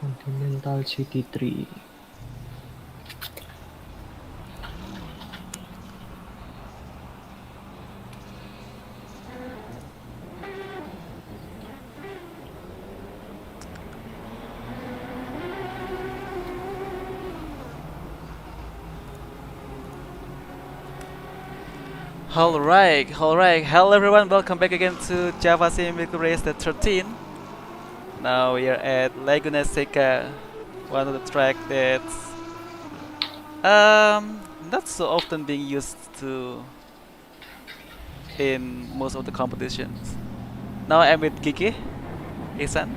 Continental GT3. Alright. Hello everyone, welcome back again to Javasim Vehicle Race the 13. Now we are at Laguna Seca, one of the track that's not so often being used to in most of the competitions. Now I'm with Kiki, Isan.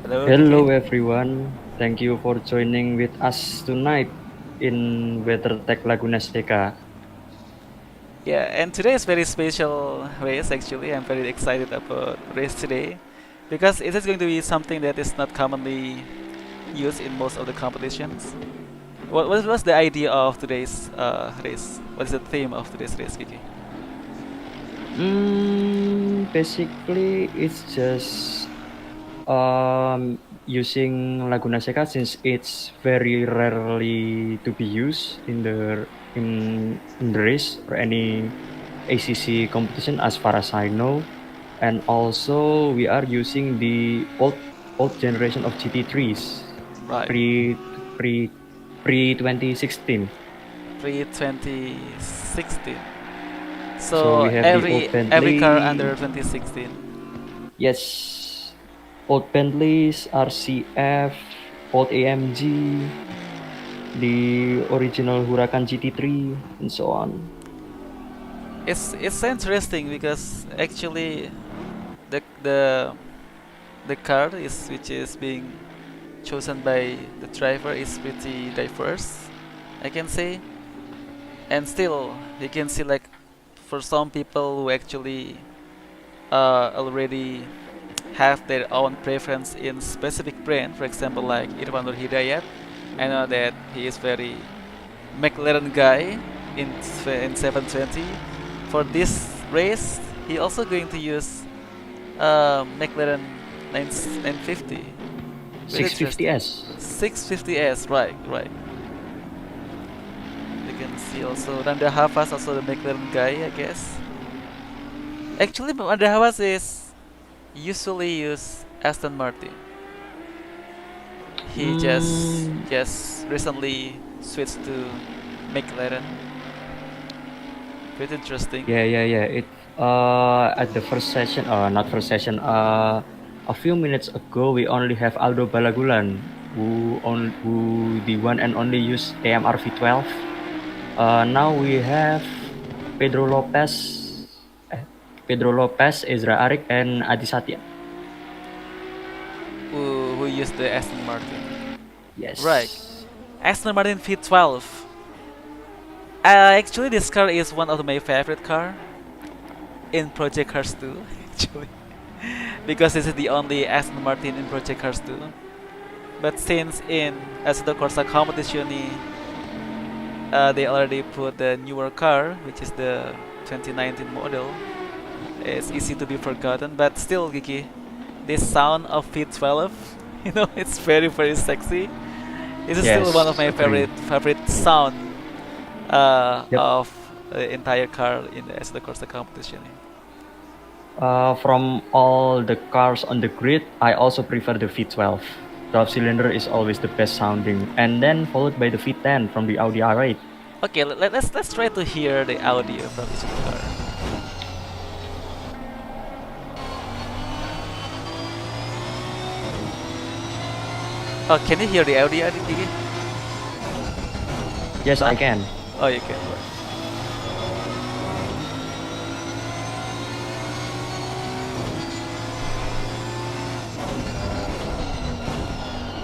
Hello Kiki. Hello everyone, thank you for joining with us tonight in WeatherTech Laguna Seca. Yeah, and today is very special race actually. I'm very excited about race today because it is going to be something that is not commonly used in most of the competitions. What was the idea of today's race? What is the theme of today's race, Kiki? Basically, it's just using Laguna Seca since it's very rarely to be used in the race or any ACC competition as far as I know. And also we are using the old generation of GT3s Right, pre pre pre 2016. pre 2016. So So we have the old every car Bentley, under 2016. yes, old Bentleys, RCF, old AMG, the original Huracan GT3, and so on. It's interesting because actually the car is which is being chosen by the driver is pretty diverse, I can say. And still you can see like for some people who actually already have their own preference in specific brand. For example, like Irfanur Hidayat, I know that he is very McLaren guy in 720. For this race, he also going to use McLaren 950. Very interesting. 650S. 650S, right. You can see also Randa Havas, also the McLaren guy, I guess. Actually, Randa Havas is usually use Aston Martin. He Mm, just recently switched to McLaren. Pretty interesting. yeah. It at the first session, not first session, a few minutes ago we only have Aldo Balagulan who the one and only use AMR V12. Now we have Pedro Lopez, eh, Pedro Lopez, Ezra Arik, and Adi Satya. Who used the Aston Martin? Right, Yes. Aston Martin V12. Actually, this car is one of my favorite car in Project Cars 2. Actually, because this is the only Aston Martin in Project Cars 2. But since in Assetto Corsa competition, they already put the newer car, which is the 2019 model. It's easy to be forgotten, but still, Gigi, this sound of V12, it's very sexy. This is still one of Yes, my agree. favorite sound Yep. of the entire car in the Assetto Corsa competition. From all the cars on the grid, I also prefer the V12. 12 cylinder is always the best sounding, and then followed by the V10 from the Audi R8. Okay, let's try to hear the audio from each of the car. Oh, can you hear the audio, Gigi? Yes, I Huh? can. Oh, you can. Right.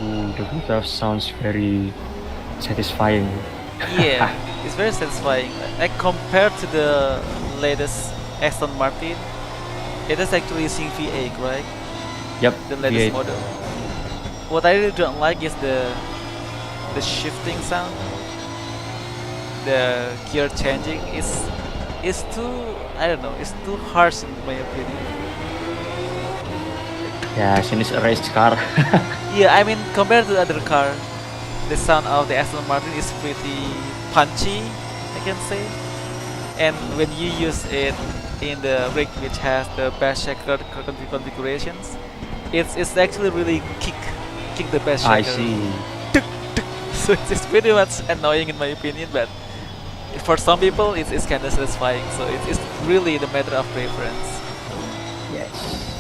Ooh, the V12 sounds very satisfying. Yeah, it's very satisfying. Like compared to the latest Aston Martin, it is actually using V8, right? Yep, The latest V8. model. What I really don't like is the shifting sound. The gear changing is too, I don't know, it's too harsh in my opinion. Yeah, since a race car. Yeah, I mean compared to other car, the sound of the Aston Martin is pretty punchy, I can say. And when you use it in the rig which has the bass shaker configurations, it's actually really kick the bass I shaker. see. So it's pretty much annoying in my opinion, but for some people it's kind of satisfying. So it's really the matter of preference. Yes.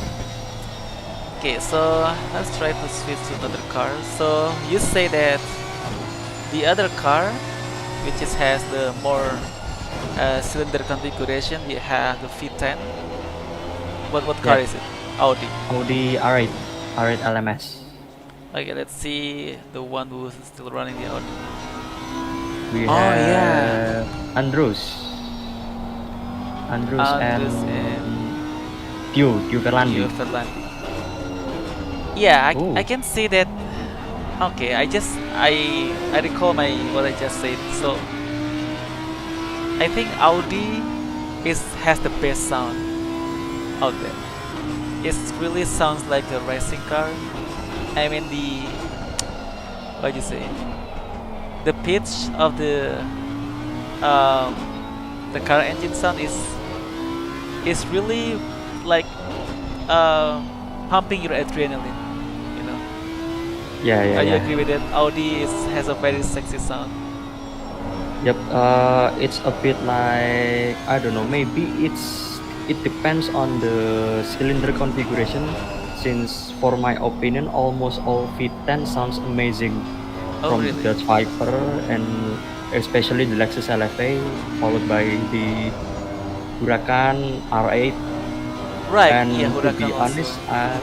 Okay, so let's try to switch to another car. So you say that the other car, which has the more cylinder configuration, we have the V10. What car Yeah. is it? Audi. Audi R8. R8 LMS. Okay, let's see the one who's still running the Audi. We Oh yeah, have Andrus. Andrus and Andres and Tio Gio Verlandi. Ferlandi. Yeah, I Oh, can say that. Okay, I recall my what I just said. So I think Audi is has the best sound out there. It really sounds like a racing car. I mean what do you say? The pitch of um, the car engine sound is really like uh, pumping your adrenaline. You know. yeah, yeah, Are you yeah. agree with that? Audi has a very sexy sound. Yep. It's a bit like I don't know. Maybe it depends on the cylinder configuration. Since, for my opinion, almost all V10 sounds amazing, Oh from the really? Dodge Viper and especially the Lexus LFA, followed by the Huracan R8. Right. Yeah, And to Huracan be also. honest, I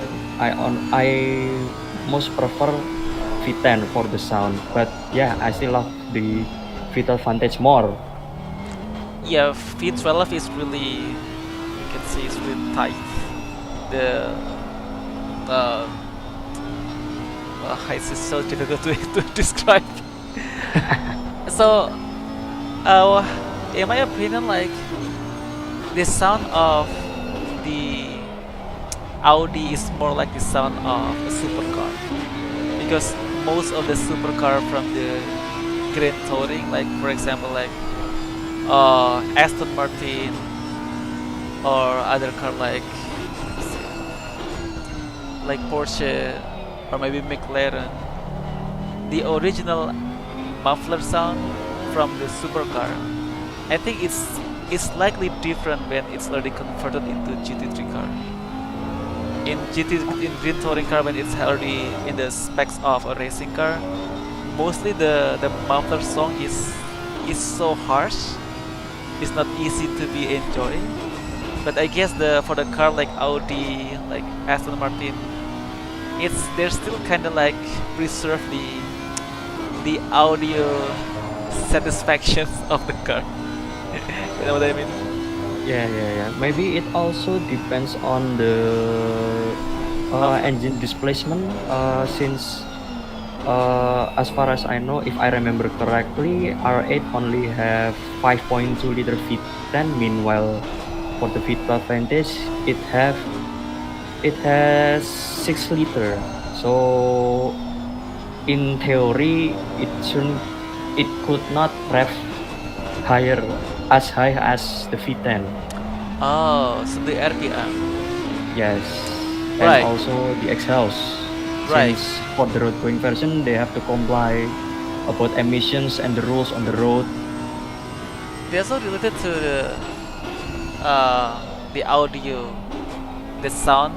most prefer V10 for the sound, but yeah, I still love the V12 Vantage more. Yeah, V12 is really you can see it's really tight. The uh, it's so difficult to describe. So, uh, in my opinion, like the sound of the Audi is more like the sound of a supercar because most of the supercar from the Grand Touring, like for example, like Aston Martin or other car like Porsche or maybe McLaren, the original muffler sound from the supercar, I think it's slightly different when it's already converted into GT3 car. In Green Touring car when it's already in the specs of a racing car, mostly the muffler song is so harsh. It's not easy to be enjoyed. But I guess the for the car like Audi, like Aston Martin, it's they're still kind of like preserve the audio satisfactions of the car. You know what I mean? Yeah, yeah, yeah. Maybe it also depends on the Muffler. engine displacement. Since as far as I know, if I remember correctly, R8 only have 5.2 liter V10. Meanwhile, for the V12 Vantage, it has 6 liter. So in theory, it could not rev higher as high as the V10. Oh, so the RPM. Yes, and Right, also the exhaust. right. Since for the road going version, they have to comply about emissions and the rules on the road. They also related to the audio, the sound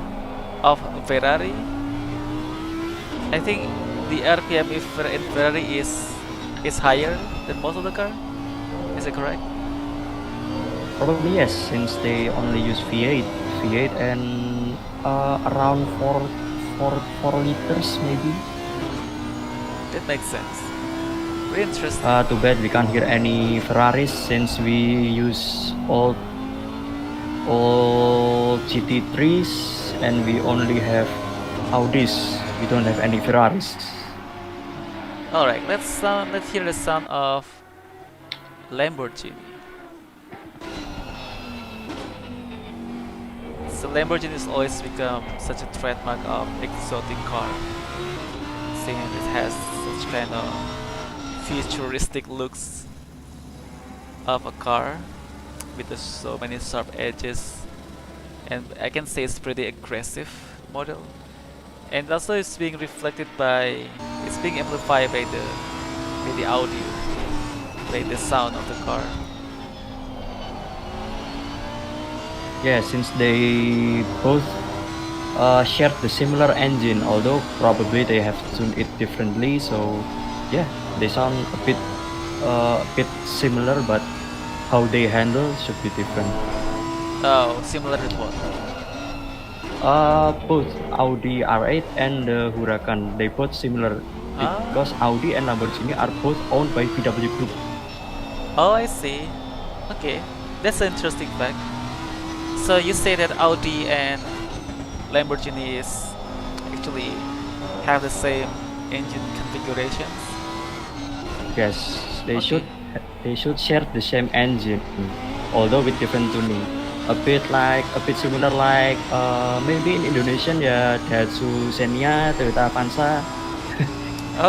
of Ferrari. I think the RPM in Ferrari is higher than most of the car. Is it correct? Probably yes, since they only use V8 and around 4 liters maybe. That makes sense. Very interesting. Too bad we can't hear any Ferraris since we use all GT3s and we only have Audis. We don't have any Ferraris. All right, let's hear the sound of Lamborghini. So Lamborghini has always become such a trademark of exotic car, since it has such kind of futuristic looks of a car with so many sharp edges, and I can say it's pretty aggressive model. And also it's being amplified by the audio, by the sound of the car. Yeah, since they both share the similar engine, although probably they have tuned it differently. So yeah, they sound a bit similar, but how they handle should be different. Oh, similar with what? Both Audi R8 and the Huracan, they both similar because Ah, Audi and Lamborghini are both owned by VW Group. oh, I see. Okay, that's an interesting fact. So you say that Audi and Lamborghini is actually have the same engine configurations? Yes, Okay. they should share the same engine, although with different tuning. A bit similar like maybe in Indonesia ya Daihatsu Xenia, Toyota Avanza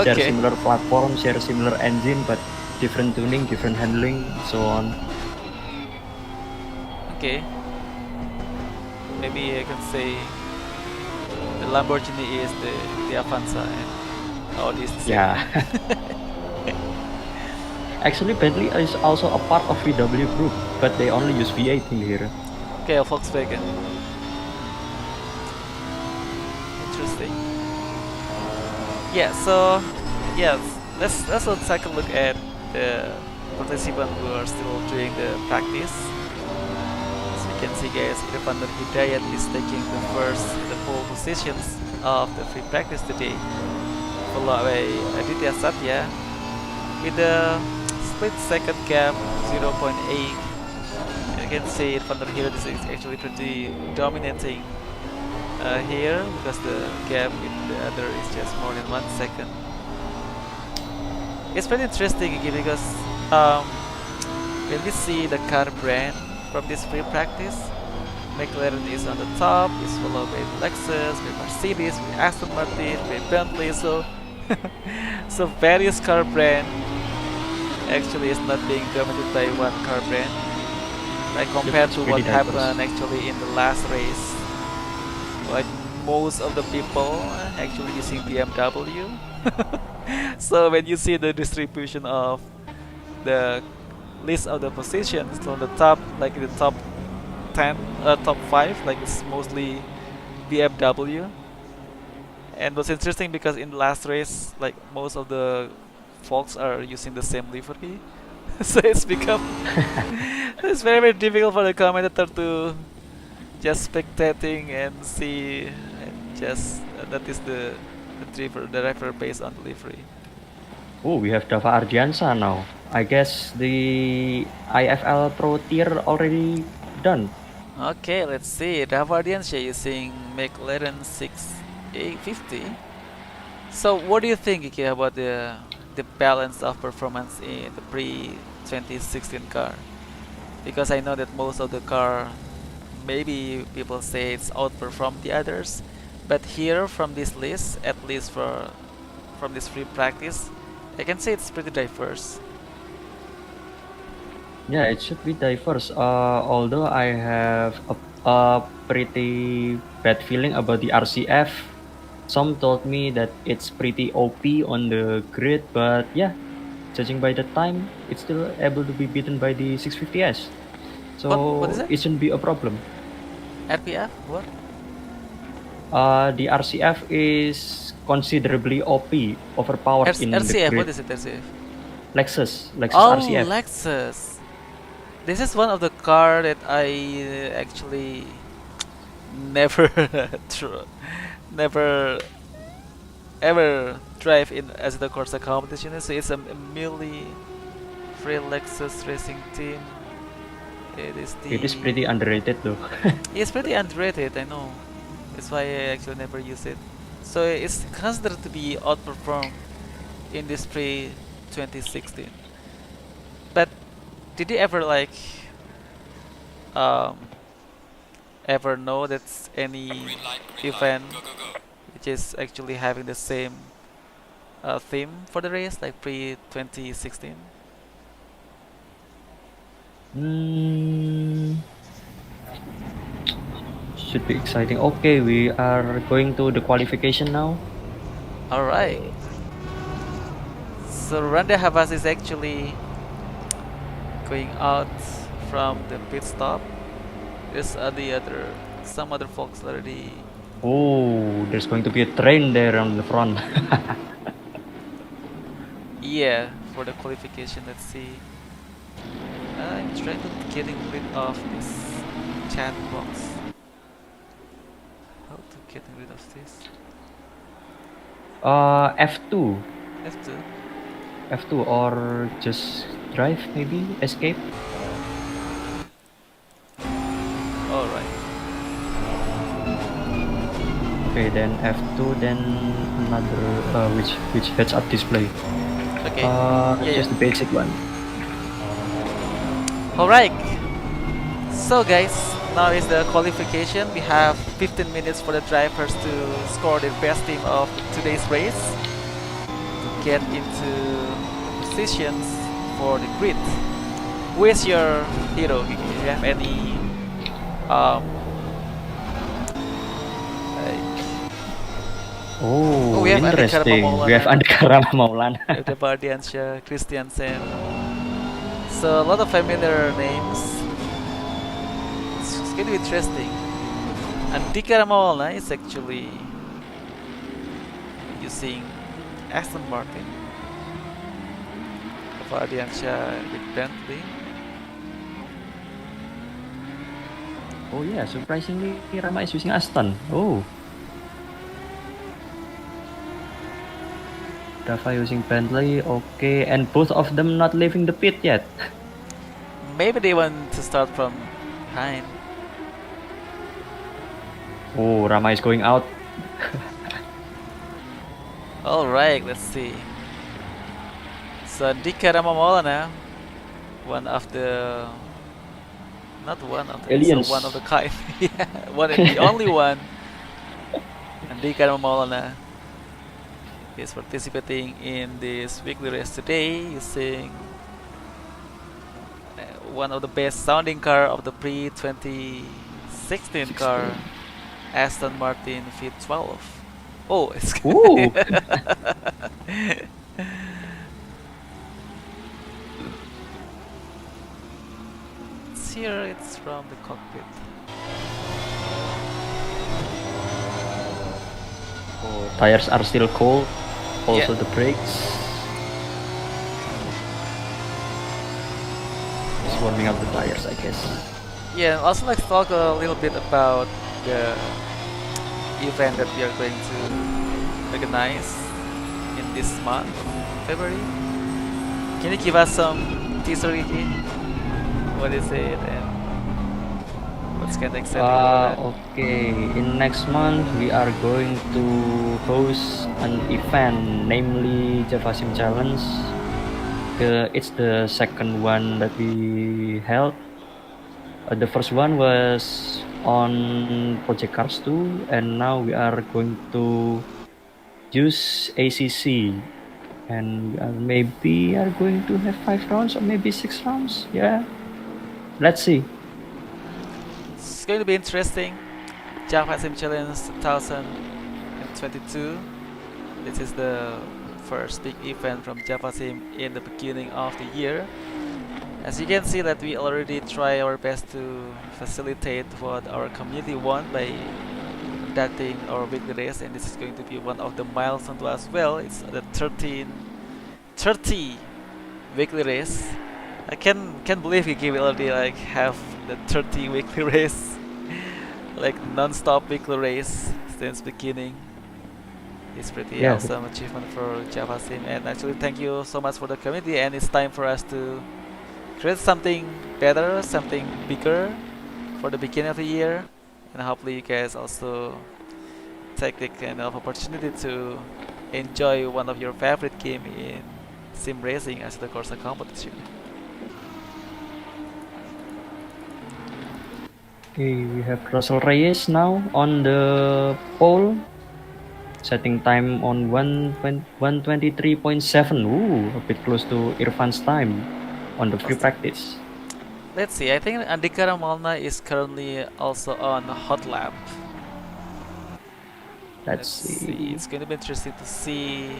share Okay. similar platform, share similar engine, but different tuning, different handling, so on. Okay. Maybe I can say the Lamborghini is the Avanza and Audi is the Xenia. Yeah, actually Bentley is also a part of VW Group, but they only use V8 in here. Okay, a Volkswagen. Interesting. Yeah. So yes, let's take a look at the participants who are still doing the practice. As we can see, guys, Irfan Nur Hidayat is taking the pole positions of the free practice today, followed by Aditya Satya with a split second gap 0.8. You can see Irfan Nur Hidayat is actually pretty dominating here because the gap with the other is just more than 1 second. It's pretty interesting again because um, when we see the car brand from this free practice, McLaren is on the top, is followed by Lexus, by Mercedes, by Aston Martin, by Bentley. So, so various car brand actually is not being dominated by one car brand. Like Yep, compared it's to pretty what diverse. happened actually in the last race, like most of the people actually using BMW. So when you see the distribution of the list of the positions on the top, like the top 10, top 5, like it's mostly BMW. And what's interesting because in the last race, like most of the folks are using the same livery, so it's become it's very very difficult for the commentator to just spectating and see and just that is the driver based on the livery. Oh, we have Dava Ardiansa now. I guess the IFL Pro tier already done. Okay, let's see. Davardiansha using McLaren 6A50. So, what do you think, Iki, about the balance of performance in the pre 2016 car? Because I know that most of the car, maybe people say it's outperformed the others, but here from this list, at least from this free practice, I can say it's pretty diverse. Yeah, it should be diverse. Although I have a pretty bad feeling about the RCF. Some told me that it's pretty OP on the grid, but yeah, judging by the time, it's still able to be beaten by the 650S. What is So it? it shouldn't be a problem. RPF? What? The RCF is considerably OP, overpowered in the RCF? What grid. is it? RCF? Lexus Oh, RCF. Lexus. This is one of the car that I actually never never ever drive in as the Corsa competition. So it's a merely free Lexus racing team. It is It is the pretty underrated though. it's pretty underrated. I know. That's why I actually never use it. So it's considered to be outperformed in this pre 2016. But did you ever like um, ever know that's any event which is actually having the same theme for the race like pre 2016? Hmm, should be exciting. Okay, we are going to the qualification now. All right. So Randa Havas is actually going out from the pit stop. There's the other some other folks already. Oh, there's going to be a train there on the front. Yeah, for the qualification. Let's see. I'm trying to getting rid of this chat box. How to getting rid of this? F2. F2. F2 or just drive maybe? Escape? Alright. Okay, then F2, then another which heads up display. Okay. Yeah, Just the basic one. Alright. So guys, now is the qualification. We have 15 minutes for the drivers to score their best team of today's race to get into positions for the grid. Who is your hero? Do you have any like, Oh, we have Andika interesting. We have Maulana. Andika Rama Maulana. We have the Bardiansha, Christiansen. So a lot of familiar names. It's going to be interesting. Andika Maulana is actually using Aston Martin. Bardiansha with Bentley. Oh yeah, surprisingly Rama is using Aston. Oh. Rafa using Bentley, okay, and both of them not leaving the pit yet. Maybe they want to start from behind. Oh, Rama is going out. Alright, let's see. So Andika Maulana, one of the not one of the Aliens. so one of the kind. Yeah, one and the only one. Andika Maulana is participating in this weekly race today using one of the best sounding car of the pre 2016 car, Aston Martin V12. Oh, it's Ooh. it's here. It's from the cockpit. Oh, tires are still cold. Also Yeah. the brakes. Just warming up the tires, I guess. Yeah, also let's talk a little bit about the event that we are going to organize in this month, February. Can you give us some teaser, Ricky? What is it and what's kind of exciting about that? Okay, in next month we are going to host an event, namely Javasim Challenge. It's the second one that we held. The first one was on Project Cars 2, and now we are going to use ACC, and maybe are going to have 5 rounds or maybe 6 rounds. Yeah, let's see. It's going to be interesting. Javasim Challenge 2022. This is the first big event from Javasim in the beginning of the year. As you can see that we already try our best to facilitate what our community want by conducting our weekly race, and this is going to be one of the milestones to as well. It's the 30 weekly race. I can't believe we already like have the 30 weekly race, like non-stop weekly race since beginning. It's pretty Yeah, awesome achievement for Javasim, and actually thank you so much for the community. And it's time for us to create something better, something bigger for the beginning of the year, and hopefully you guys also take the kind of opportunity to enjoy one of your favorite game in sim racing as the Corsa competition. Okay, we have Russell Reyes now on the pole, setting time on 123.7. Ooh, a bit close to Irfan's time on the free Awesome. practice. Let's see. I think Andika Ramalna is currently also on hot lap. Let's Let's see. see. It's going to be interesting to see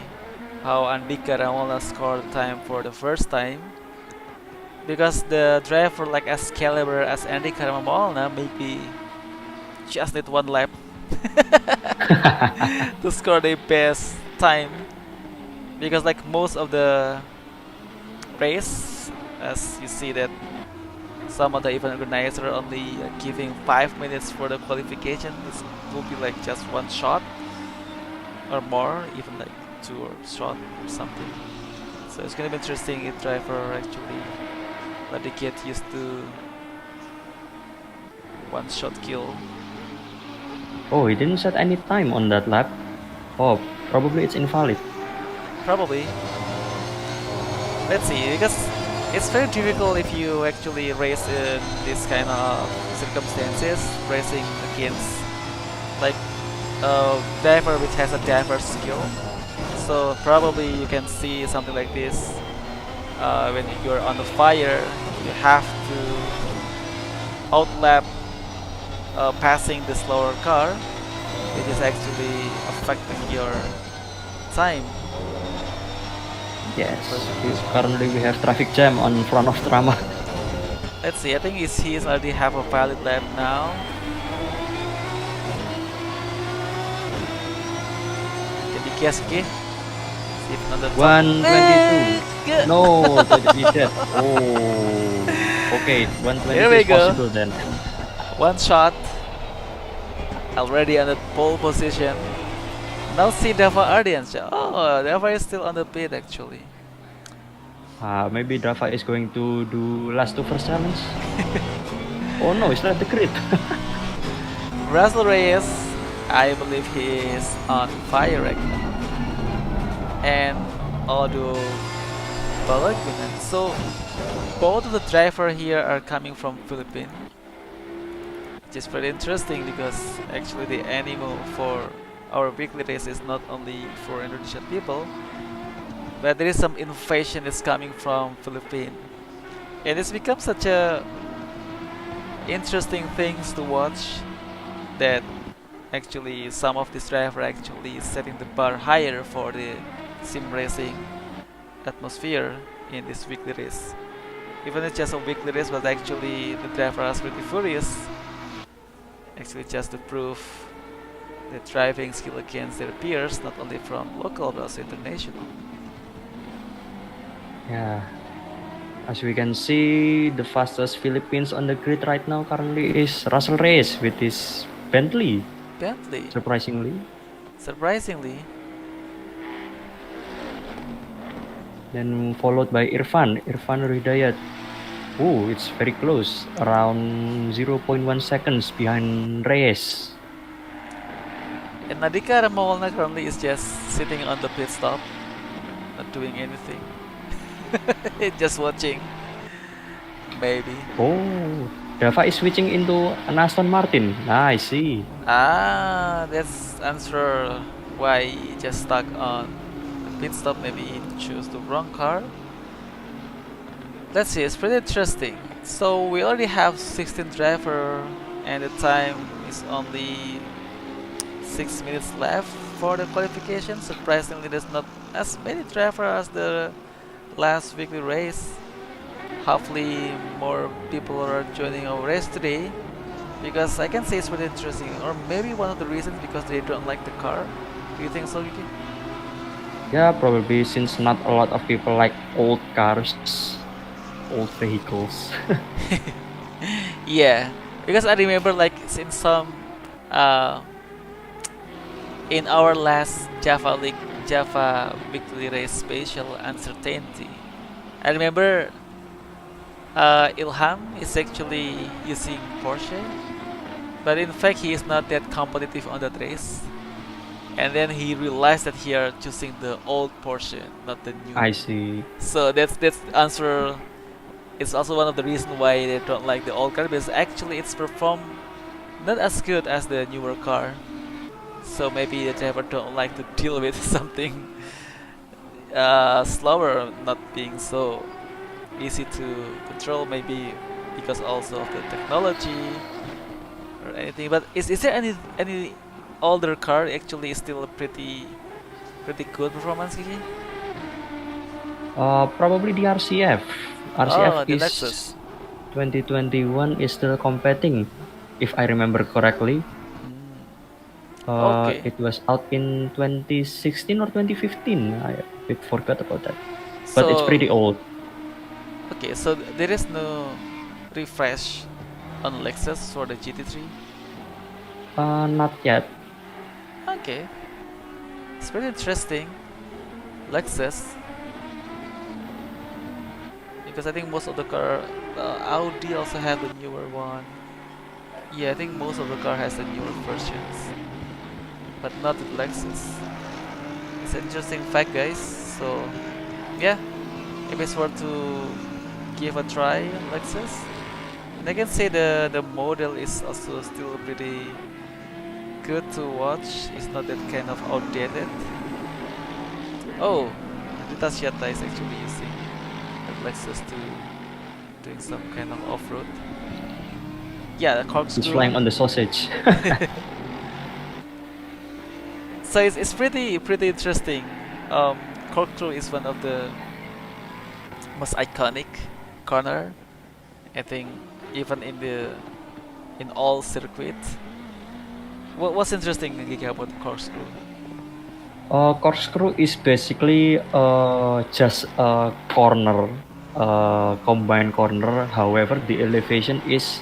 how Andika Ramalna scored time for the first time. Because the driver like as caliber as Andika Ramalna maybe just need one lap to score the best time. Because like most of the race, as you see that some of the event organizer only giving 5 minutes for the qualification, it will be like just one shot or more, even like two or shot or something. So it's gonna be interesting if driver actually let it get used to one shot kill. Oh, he didn't set any time on that lap. Oh, probably it's invalid. Probably. Let's see, because it's very difficult if you actually race in this kind of circumstances, racing against like a driver which has a diverse skill. So probably you can see something like this when you're on the fire. You have to outlap passing the slower car, which is actually affecting your time. Yes, currently we have traffic jam on front of Trama. Let's see. I think he's already have a valid lap now. Can be guess, okay? See if on the top. 122. No, the reset. Oh, okay, Here 122 we is go. possible then. One shot. Already on the pole position. Now see Dava Ardians. Oh, Dava is still on the pit actually. Maybe Drafa is going to do last two first challenge. Oh no, it's not the grid. Russell Reyes, I believe he is on fire right now. And Audio Balagunan. So both of the driver here are coming from Philippines. Which is very interesting because actually the animal for our weekly race is not only for Indonesian people, but there is some innovation that's coming from Philippines. And it's become such a interesting things to watch that actually some of these drivers actually setting the bar higher for the sim racing atmosphere in this weekly race. Even it's just a weekly race, but actually the drivers are pretty furious. Actually, just to prove the driving skill against their peers, not only from local but also international. Yeah, as we can see, the fastest Philippines on the grid right now currently is Russell Reyes with his Bentley. Bentley, Surprisingly. surprisingly, Then followed by Irfan Hidayat. Oh, it's very close, around 0.1 seconds behind Reyes. and Nadika Ramawalna currently is just sitting on the pit stop, not doing anything, just watching, maybe. Oh, Dava is switching into an Aston Martin. I see. That's answer why he just stuck on the pit stop. Maybe he chose the wrong car. Let's see, it's pretty interesting. So we already have 16 driver and the time is only 6 minutes left for the qualification. Surprisingly, there's not as many drivers as the last weekly race. Hopefully more people are joining our race today because I can say it's pretty interesting, or maybe one of the reasons because they don't like the car. Do you think so, Yuki? Yeah, probably since not a lot of people like old cars, old vehicles. Yeah, because I remember like in some uh, in our last Java weekly race special uncertainty, I remember Ilham is actually using Porsche, but in fact he is not that competitive on that race. And then he realized that he are choosing the old Porsche, not the new. I see. So that's the answer It's also one of the reasons why they don't like the old car because actually it's performed not as good as the newer car. So maybe the driver don't like to deal with something slower, not being so easy to control. Maybe because also of the technology or anything. But is there any older car actually still a pretty good performance, Kiki? Probably the RCF. RCF Oh, the is Lexus. 2021 is still competing, if I remember correctly. Mm, okay. It was out in 2016 or 2015. I a bit forgot about that, but it's So pretty old. okay, so there is no refresh on Lexus for the GT3. Not yet. Okay, it's pretty interesting. Lexus, because I think most of the car, Audi also have the newer one. Yeah, I think most of the car has the newer versions, but not the Lexus. It's an interesting fact, guys. So yeah, if it's worth to give a try, Lexus. And I can say the model is also still pretty good to watch. It's not that kind of outdated. Oh, the Tashiata is actually using that Lexus to doing some kind of off-road. Yeah, the It's corkscrew. flying on the sausage. So it's pretty interesting. Corkscrew is one of the most iconic corner. I think even in all circuits. What's interesting, Giga, about corkscrew? Corkscrew is basically just a corner, combined corner. However, the elevation is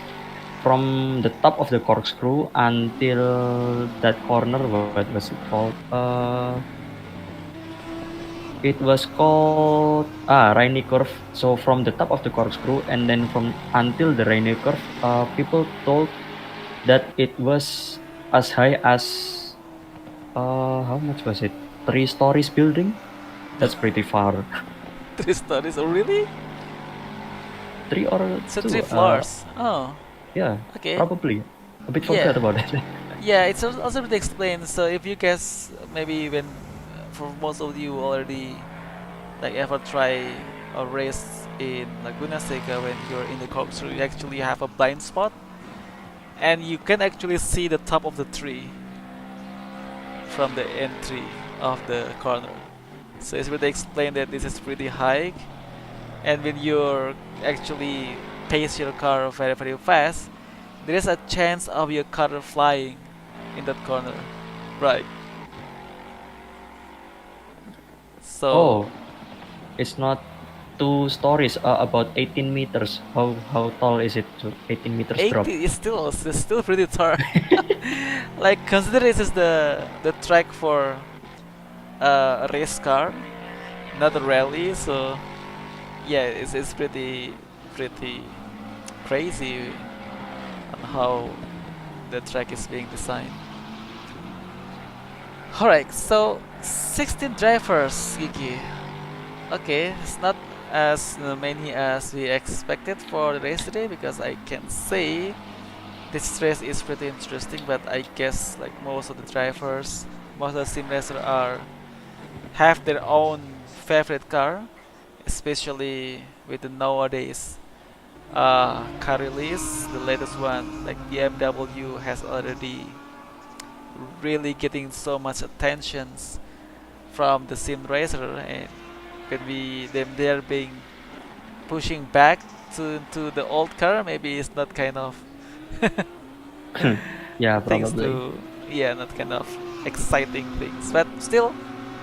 from the top of the corkscrew until that corner. What was it called? It was called Rainy Curve. So from the top of the corkscrew and then from until the Rainy Curve, people told that it was as high as how much was it? 3 stories building. That's pretty far. Three stories. Oh, really? Three or So three two? floors. Oh, Yeah, okay. probably. A bit forgot Yeah. about it. Yeah, it's also really explained. So if you guys maybe when for most of you already like ever try a race in Laguna Seca when you're in the corkscrew, you actually have a blind spot and you can actually see the top of the tree from the entry of the corner. So it's really explained that this is pretty high, and when you're actually pace your car very fast, there is a chance of your car flying in that corner, right? So Oh, it's not 2 stories. About 18 meters. How tall is it? 18 meters drop. 80 is still pretty tall. Like consider this is the track for a race car, not a rally. So yeah, it's pretty crazy on how the track is being designed. Alright, so 16 drivers, Gigi. Okay, it's not as many as we expected for the race today because I can say this race is pretty interesting, but I guess like most of the drivers, most of the sim racers are have their own favorite car, especially with the nowadays car release. The latest one, like BMW, has already really getting so much attentions from the sim racer, and when we them they're being pushing back to the old car, maybe it's not kind of Yeah, things probably. to yeah, not kind of exciting things, but still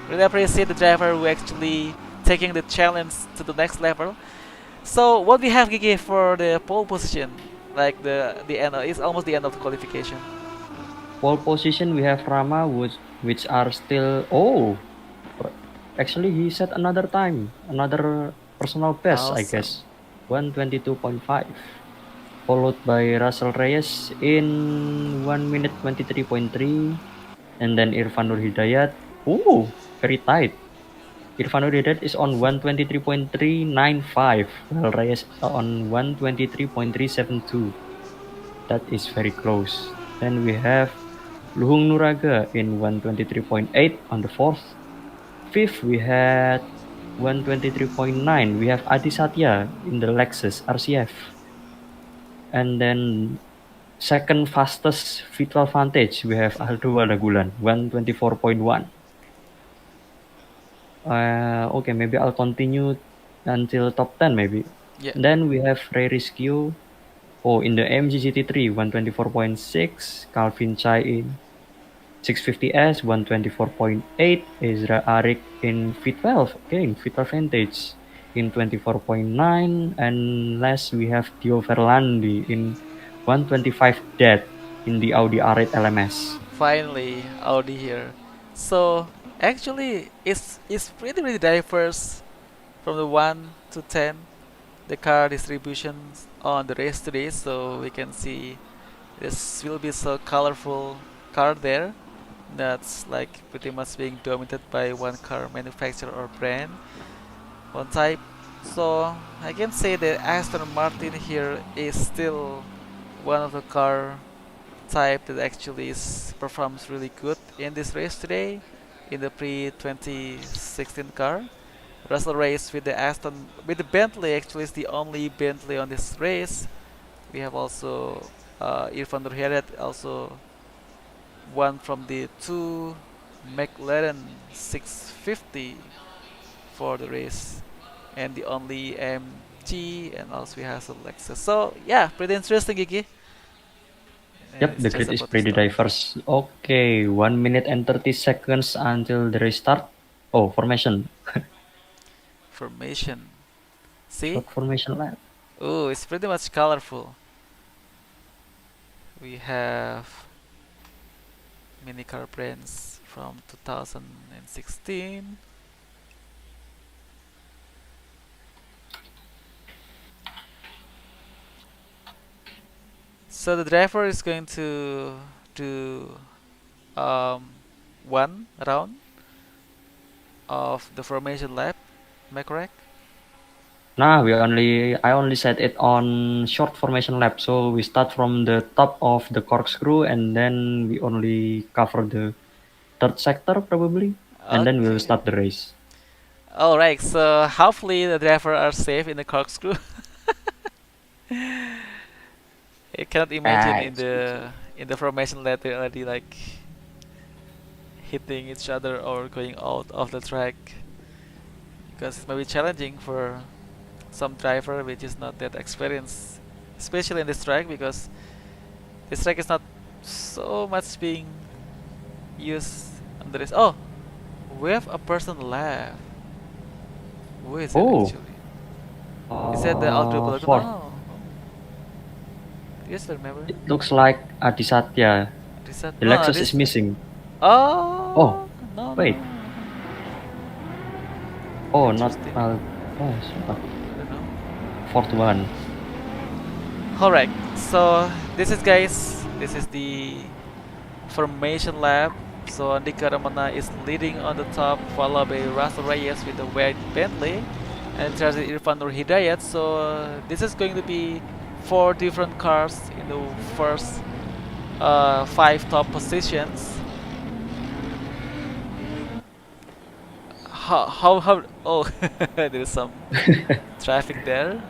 really appreciate the driver who actually taking the challenge to the next level. So what we have, Gigi, for the pole position, like the end, it's almost the end of the qualification. Pole position we have Rama, which are still. Oh, actually he set another time, another personal best, I Awesome. guess, 122.5. Followed by Russell Reyes in 1 minute 23.3, and then Irfan Nur Hidayat. Oh, very tight. Irfan Hidayat is on 123.395, while Reyes on 123.372. That is very close. Then we have Luhung Nuraga in 123.8 on the fourth. Fifth, we had 123.9. We have Adi Satya in the Lexus RCF. And then second fastest virtual Vantage, we have Aldo Walagulan, 124.1. Okay, maybe I'll continue until top 10 maybe. Yeah. Then we have Ray Rescue. Oh, in the AMG GT3, 124.6. Calvin Chai in 650S, 124.8. Ezra Arik in V12. Okay, in V12 Vantage in 24.9. And last we have Dio Verlandi in 125 dead in the Audi R8 LMS. Finally, Audi here. So actually, it's pretty really diverse from the 1 to 10. The car distributions on the race today, so we can see this will be so colorful car there. That's like pretty much being dominated by one car manufacturer or brand, one type. So I can say that Aston Martin here is still one of the car type that actually performs really good in this race today in the pre 2016 car. Russell race with the Bentley actually is the only Bentley on this race. We have also Irfan Nurhayat also won from the two McLaren 650 for the race, and the only MG, and also we have some Lexus. So yeah, pretty interesting, Gigi. And Yep, it's the just grid is about to pretty start. diverse. Okay, 1 minute and 30 seconds until the restart. Oh, formation. Formation. See? Short formation lap. Oh, it's pretty much colorful. We have mini car brands from 2016. So the driver is going to do um, one round of the formation lap. Am I correct? Nah, I only set it on short formation lap. So we start from the top of the corkscrew and then we only cover the third sector probably, and then we'll Okay. start the race. All right. So hopefully the driver are safe in the corkscrew. I cannot imagine Ah, in the formation lap they already like hitting each other or going out of the track, because it may be challenging for some driver which is not that experienced, especially in this track, because this track is not so much being used on the race. Oh, we have a person left. Who is it oh, actually? Is that the Aldo Balaguer? fourth. Oh, yes, I remember. It looks like Adi Satya. Reset. The No, Lexus is this. missing. Oh, Oh, no, no. wait. Oh, not Interesting. oh, sumpah. I don't know. Fourth one. Alright, so this is guys. This is the formation lab. So Andika Ramana is leading on the top, followed by Russell Reyes with the white Bentley, and there's Irfan Nur Hidayat. So this is going to be four different cars in the first five top positions. How oh there is some traffic there,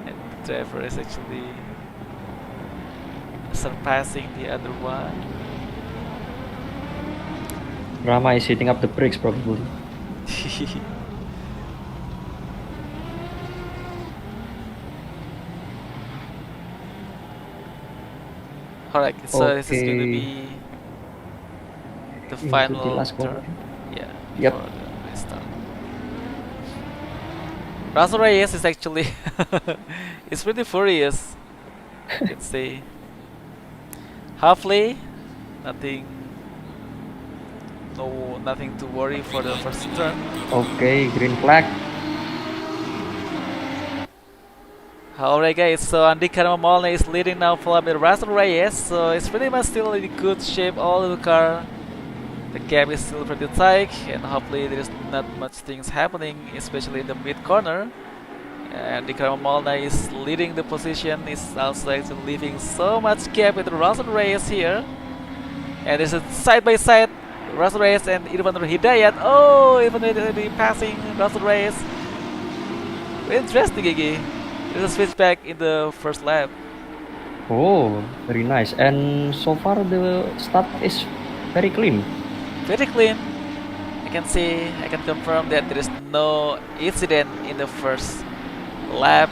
and the driver is actually surpassing the other one. Rama is hitting up the brakes probably. Alright, so this is going to Okay, be the into the final last turn. corner. Yeah, before Yep. the restart. Russell Reyes is actually it's pretty furious, you can say. Hopefully, nothing, no, nothing to worry for the first turn. Okay, green flag. Alright guys, so Andy Karamamolne is leading now, followed by Russell Reyes. So it's pretty much still in good shape, all of the car. The gap is still pretty tight, and hopefully there is not much things happening, especially in the mid corner. And the Molna is leading the position, is also actually leaving so much gap with Russell Reyes here. And there's a side by side Russell Reyes and Irfan Hidayat. Oh, Irfan Hidayat passing Russell Reyes. Interesting, Gigi. There's a switch back in the first lap. Oh, very nice. And so far the start is very clean. Very clean. I can confirm that there is no incident in the first lap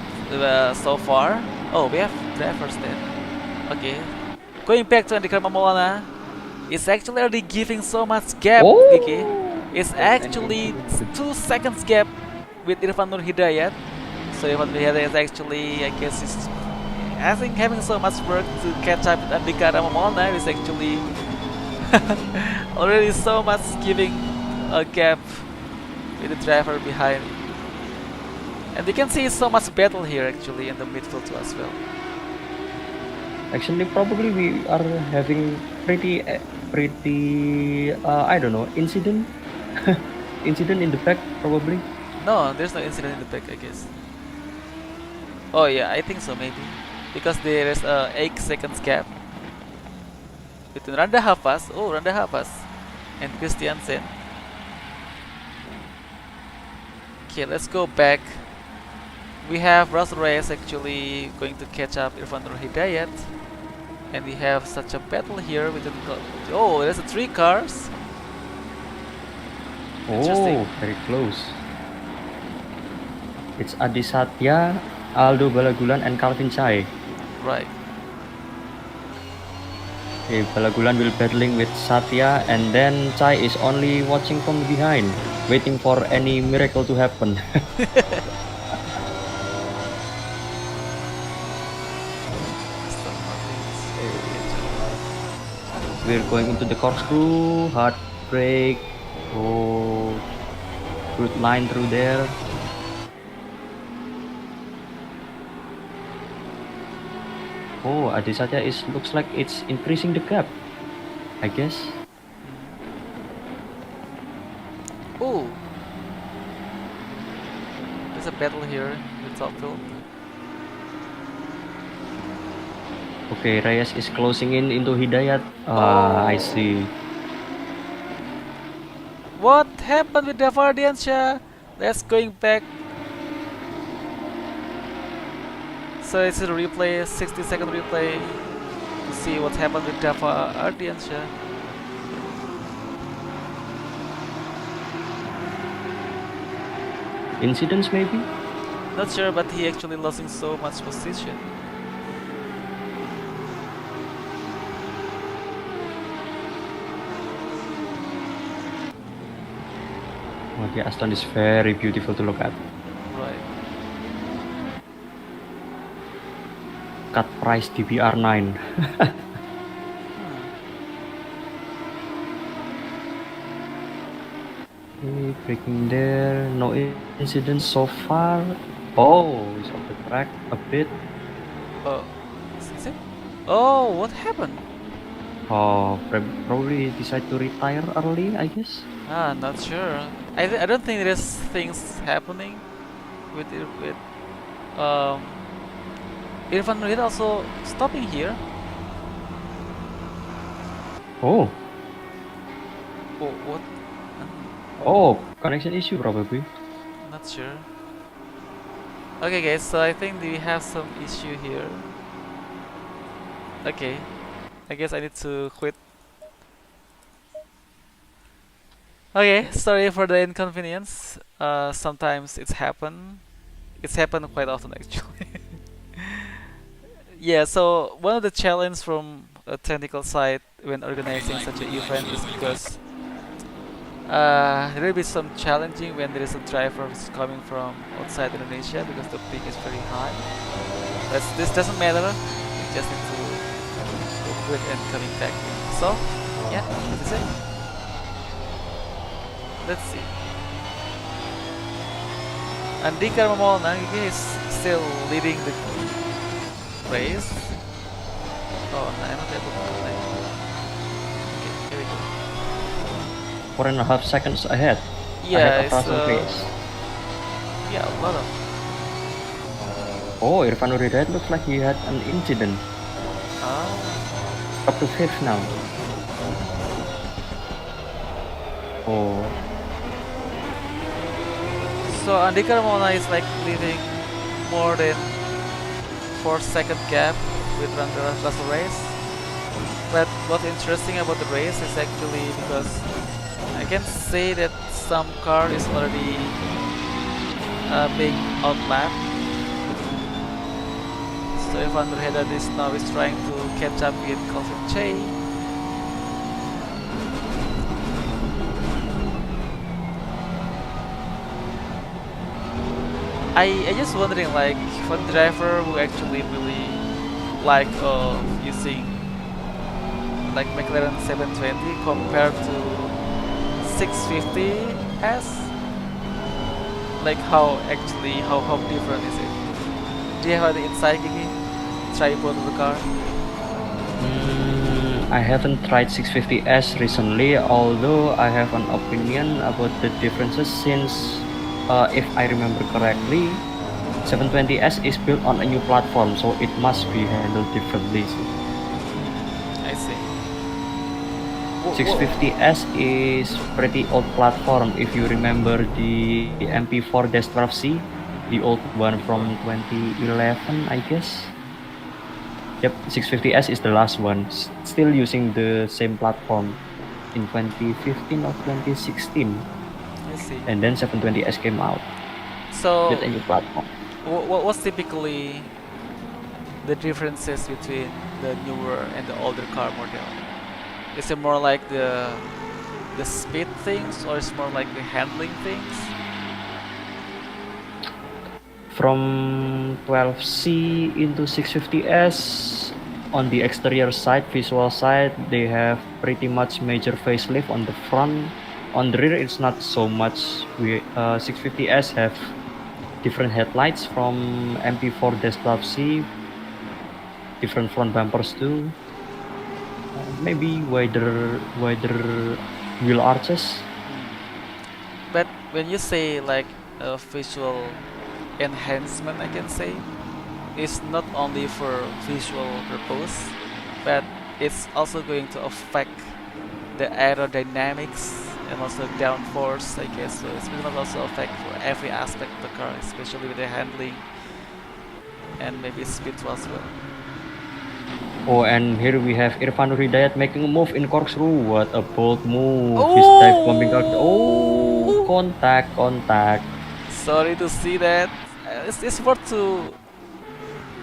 so far. Oh, we have drivers then. Okay. Going back to Andika Mamolana, it's actually already giving so much gap, Oh, Kiki. It's actually 2 seconds gap with Irfan Nur Hidayat. So Irfan Nur Hidayat is actually, I guess, is having so much work to catch up with Andika Ramamolna. Is actually already so much giving a gap with the driver behind. And you can see so much battle here actually in the midfield too as well. actually, probably we are having pretty, I don't know, incident, incident in the back, probably. No, there's no incident in the back, I guess. Oh yeah, I think so maybe. Because there is a 8 seconds gap between Randa Hafas, Randa Hafas, and Christiansen. Okay, let's go back. We have Russell Reyes actually going to catch up Irfan Nur Hidayat. And we have such a battle here with the... Oh, there's 3 cars. Interesting. Oh, very close. It's Adi Satya, Aldo Balagulan, and Calvin Chai. Right. Okay, Balagulan will battling with Satya, and then Chai is only watching from behind, waiting for any miracle to happen. We're going into the corkscrew, hard brake. Oh, good line through there. Oh, Adi Satya looks like it's increasing the gap, I guess. Oh, there's a battle here with Topfield. Okay, Reyes is closing in into Hidayat. I see. What happened with Davardiansha? Let's going back. So it's a replay, 60-second replay to see what happened with Davardiansha. Incidents maybe? Not sure, but he actually losing so much position. Oh, the Aston is very beautiful to look at. Right. Cut price DBR9. Okay, braking there. No incidents so far. Oh, he's off the track a bit. Is it? Oh, what happened? Oh, probably decide to retire early, I guess. Not sure. I don't think there's things happening with Irfan Nurid also stopping here. Oh, Oh, what? oh, connection issue probably. Not sure. Okay, guys. So I think we have some issue here. Okay, I guess I need to quit. Okay, sorry for the inconvenience. Sometimes it's happened. It's happened quite often actually. Yeah, so one of the challenge from a technical side when organizing such an event is because there will be some challenging when there is a driver who's coming from outside Indonesia because the peak is very high. But this doesn't matter. You just need to go good and coming back. So, yeah, that's it. Let's see. Andika Mamolna is still leading the race. Oh, no, I'm not able to connect. Okay, here we go. 4.5 seconds ahead Yeah, of it's Russell Pace. yeah, a lot of. Oh, Irfan Uridet looks like he had an incident. Ah. Up to fifth now. Oh, So Andika Ramona is like leading more than 4 second gap with Russell race. But what's interesting about the race is actually because I can say that some car is already being outlapped. So if Andreda is now is trying to catch up with Calvin Che. I just wondering like for the driver who actually really like using like McLaren 720 compared to 650s, like how different is it? Do you have the insight, Gigi? Try both of the car. I haven't tried 650S recently, although I have an opinion about the differences since, if I remember correctly, 720S is built on a new platform, so it must be handled differently. I see. Whoa. 650S is pretty old platform. If you remember the MP4-12C, the old one from 2011, I guess. Yep, 650S is the last one, still using the same platform in 2015 or 2016. I see. And then 720S came out with So, a new platform. what's typically the differences between the newer and the older car model? Is it more like the speed things, or is it more like the handling things? From 12C into 650S, on the exterior side, visual side, they have pretty much major facelift on the front. On the rear, it's not so much. 650S have different headlights from MP4-12C, different front bumpers too. Maybe wider wheel arches. But when you say like a visual enhancement, I can say it's not only for visual purpose, but it's also going to affect the aerodynamics and also downforce, I guess. So it's going to also affect for every aspect of the car, especially with the handling and maybe speed as well. Oh, and here we have Irfan Hidayat making a move in corkscrew. What a bold move! His dive bombing out. Oh, Oh! contact. Sorry to see that. It's worth to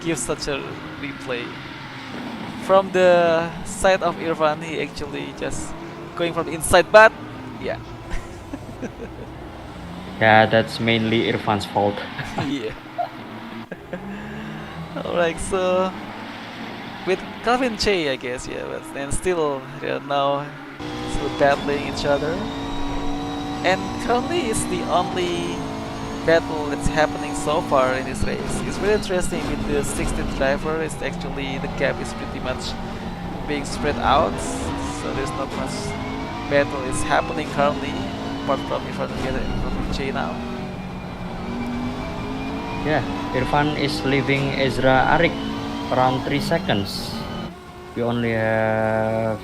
give such a replay. From the side of Irfan, he actually just going from the inside, but yeah. Yeah, that's mainly Irfan's fault. Yeah. Alright, so with Calvin Che, I guess, yeah, but and still they are now still battling each other. And currently, it's the only battle that's happening so far in this race. It's very interesting with the 16th driver. It's actually the gap is pretty much being spread out, so there's not much battle is happening currently, apart from in front of Che now. Yeah, Irfan is leaving Ezra Arik around 3 seconds. We only have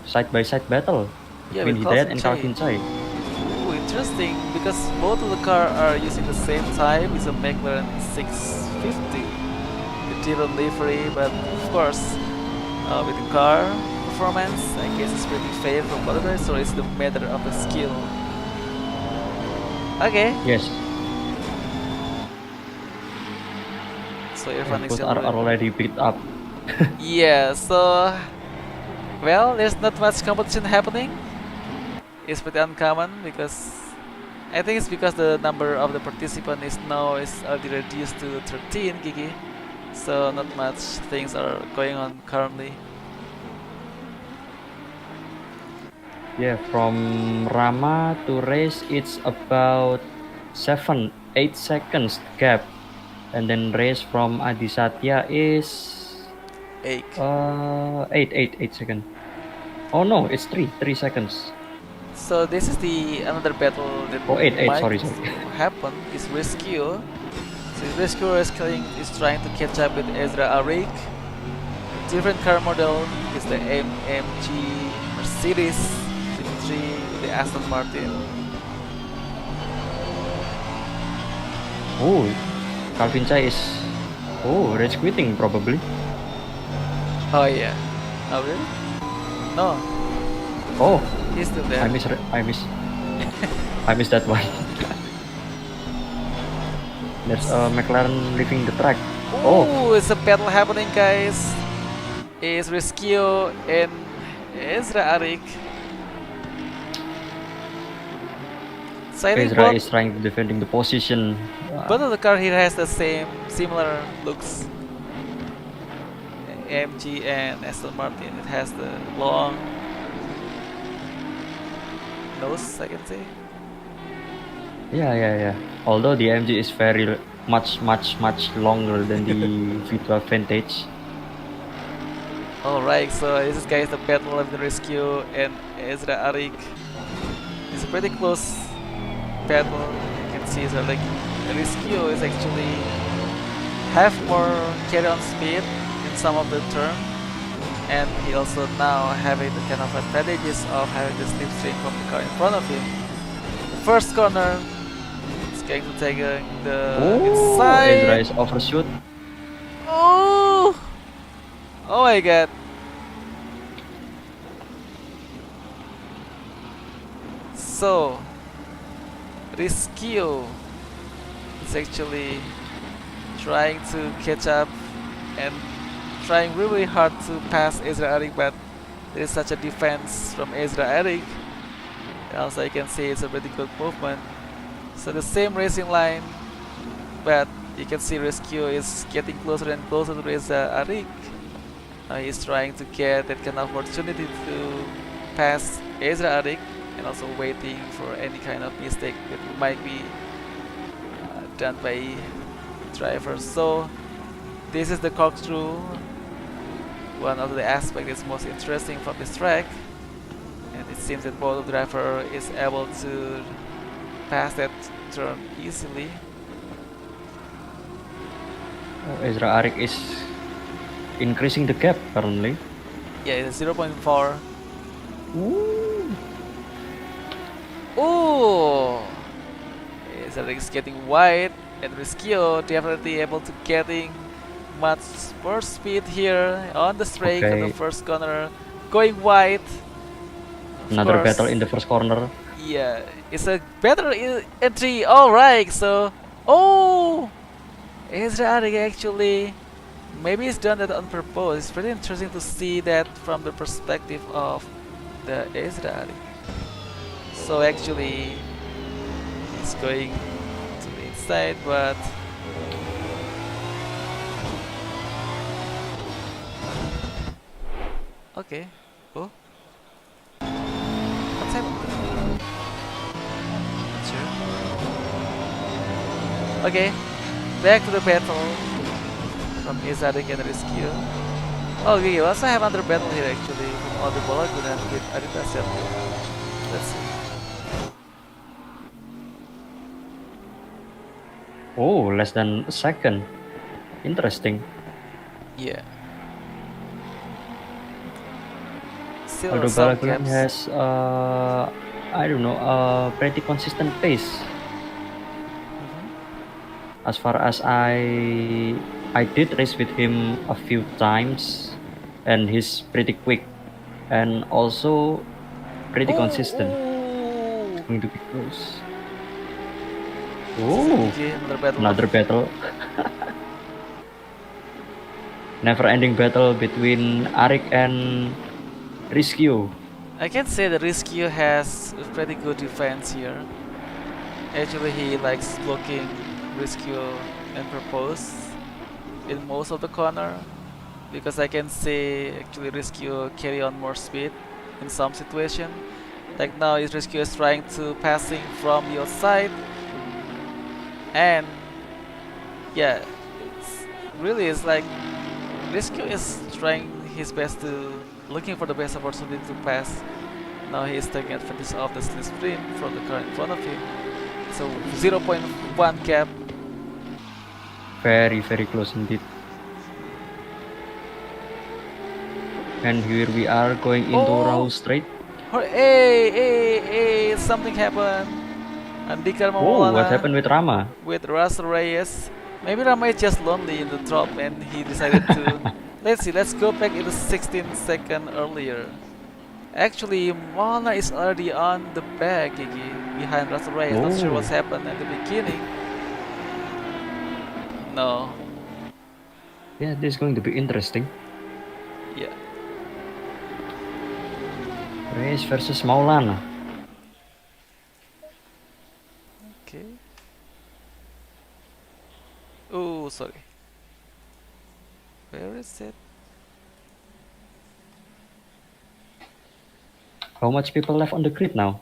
side by side battle Yeah, between with Hidayat Calvin and Che. Calvin Chai. Ooh, interesting, because both of the car are using the same type. It's a McLaren 650, the different livery, but of course, with the car performance, I guess it's pretty fair from both of them. So it's the matter of the skill. Okay, Yes, so yeah, Irfan is both the are only. already beat up. Yeah, so well, there's not much competition happening. It's pretty uncommon because I think it's because the number of the participant is now is already reduced to 13, Gigi. So not much things are going on currently. Yeah, from Rama to race, it's about 8 seconds gap. And then race from Adi Satya is Ache. 8 seconds. Oh no, it's 3 seconds. So this is the another battle that Oh, eight. might Sorry, sorry. happen is Rescue. So Rescue is trying to catch up with Ezra Arik. Different car model is the AMG Mercedes GT3 with the Aston Martin. Oh, Calvin Chai is rage quitting probably. Oh yeah. Oh really? No, Oh, he's still I there. miss I miss that one. There's a McLaren leaving the track. Oh, Oh, it's a battle happening, guys. Is Rescue and Ezra Arik. So I think Ezra is trying to defending the position. both of the car here has the same similar looks. AMG and Aston Martin. It has the long nose, I can say. Yeah. Although the MG is very much longer than the V12 Vintage. Alright, so this is guys the battle of the Rescue and Ezra Arik. It's a pretty close battle. You can see so like Rescue is actually have more carry-on speed in some of the turn, and he also now having the kind of advantages of having the slipstream from the car in front of him. The first corner is going to take the Ezra inside. is overshoot. Oh! Oh my god. So, Rescue is actually trying to catch up and trying really hard to pass Ezra Arik, but there is such a defense from Ezra Arik. Also, you can see it's a pretty good movement. So the same racing line, but you can see Rescue is getting closer and closer to Ezra Arik. He's trying to get that kind of opportunity to pass Ezra Arik and also waiting for any kind of mistake that might be done by drivers. So this is the corkscrew, one of the aspects that's most interesting from this track, and it seems that both driver is able to pass that turn easily. Ezra Arik is increasing the gap currently. Yeah, it's 0.4. Ooh. Ooh! Ezra is getting wide, and Rescue definitely able to getting much more speed here on the straight on the Okay, first corner, going wide. Of another course, battle in the first corner. yeah, it's a better entry. All right, so Ezra Arik actually maybe he's done that on purpose. It's pretty interesting to see that from the perspective of the Ezra Arik. So actually, he's going to the inside, but okay. Oh, what's happening? Not sure. Okay, back to the battle from Izadek and Rescue. Oh, we also have another battle here actually on the Laguna with Arita Seca. Let's see. Oh, less than a second. Interesting. Yeah. Still Although some Balagulan gaps. has, I don't know, a pretty consistent pace. Mhm. As far as I did race with him a few times, and he's pretty quick and also pretty consistent. It's Oh, going to be close. this is Oh, okay. Another battle of. another battle. Never-ending battle between Arik and Rizkyo. I can say that Rescue has a pretty good defense here. Actually, he likes blocking Rescue and purpose in most of the corner because I can see actually Rescue carry on more speed in some situation. Like now, his Rescue is trying to passing from the outside, and yeah, it's really is like Rescue is trying his best to looking for the best opportunity to pass Now he is taking advantage of the slipstream from the car in front of him. So 0.1 gap. Very, very close indeed. And here we are going into Rahu Strait. Hey, something happened. Andika Oh, what Maulana happened with Rama? with Russell Reyes. Maybe Rama is just lonely in the drop and he decided to. Let's see, let's go back in the 16 second earlier. Actually, Maulana is already on the back, Gigi, behind Russell Reyes. Not sure what's happened at the beginning. No. Yeah, this is going to be interesting. Yeah. Reyes versus Maulana. Okay. Oh, sorry. Where is it? How much people left on the grid now?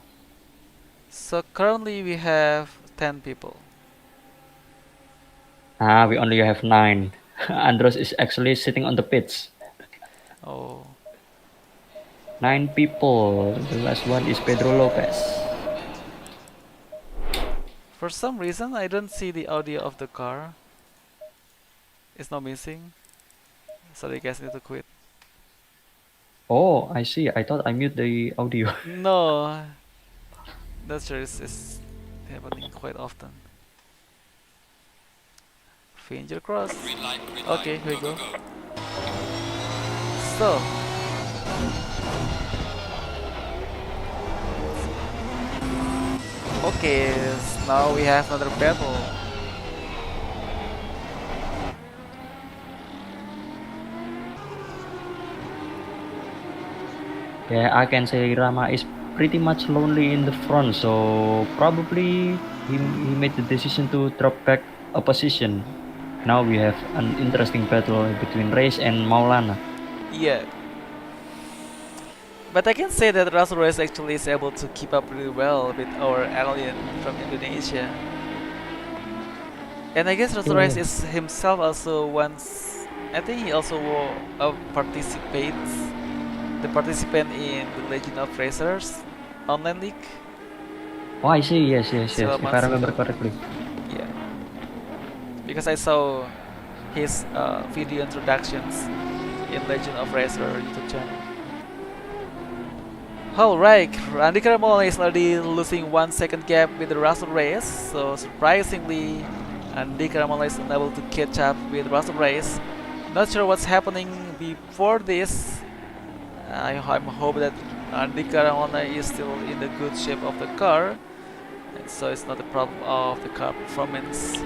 So currently we have 10 people. Ah, we only have 9. Andros is actually sitting on the pitch. Oh. 9 people. The last one is Pedro Lopez. For some reason, I don't see the audio of the car. It's not missing. Sorry guys, I need to quit. Oh, I see. I thought I mute the audio. No. That's sure is happening quite often. Finger cross. Okay, here we go. So. Okay, now we have another battle. Yeah, I can say Rama is pretty much lonely in the front, so probably he made the decision to drop back a position. Now we have an interesting battle between Reyes and Maulana. Yeah. But I can say that Russell Reyes actually is able to keep up really well with our alien from Indonesia. And I guess Russell Reyes is himself also once. I think he also participates. The participant in the Legend of Racers online league. Oh, I see. Yes. If I remember correctly. Yeah. Because I saw his video introductions in Legend of Racer YouTube channel. Alright, Andika Maulana is already losing 1 second gap with the Russell Reyes, so surprisingly Andika Maulana is unable to catch up with Russell Reyes. Not sure what's happening before this. I'm hoping that Andika Maulana is still in the good shape of the car, and so it's not a problem of the car performance.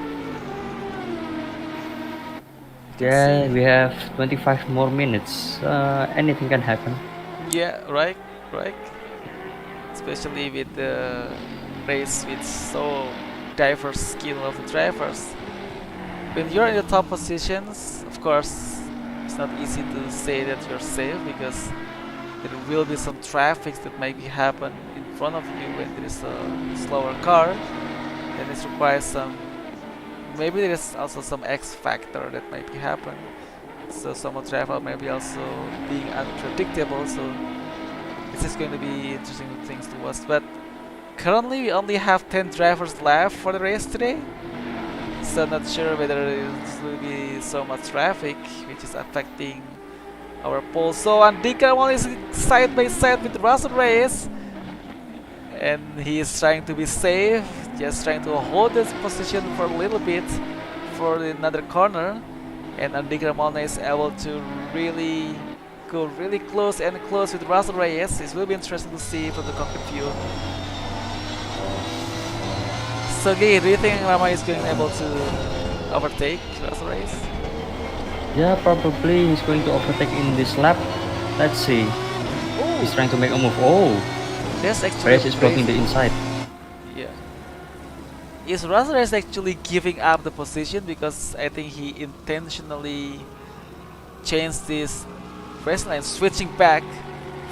Yeah, we have 25 more minutes. Anything can happen. Yeah, right. Especially with the race with so diverse skill of the drivers. When you're in the top positions, of course, it's not easy to say that you're safe because there will be some traffic that maybe happen in front of you when there is a slower car. Then it requires some. Maybe there is also some X factor that might happen. So some of travel may be also being unpredictable. So this is going to be interesting things to watch. But currently we only have 10 drivers left for the race today. So not sure whether there will be so much traffic which is affecting our pole. So Andika one is side by side with Russell Reyes. And he is trying to be safe, just trying to hold this position for a little bit for another corner. And Andika Maulana is able to really go really close and close with Russell Reyes. It will be interesting to see from the cockpit view. So Gay, do you think Rama is going to be able to overtake Russell Reyes? Yeah, probably he's going to overtake in this lap. Let's see. Ooh. He's trying to make a move. Oh! That's actually Reyes is blocking the inside. Yeah. Is Russell Reyes actually giving up the position because I think he intentionally changed this race line, switching back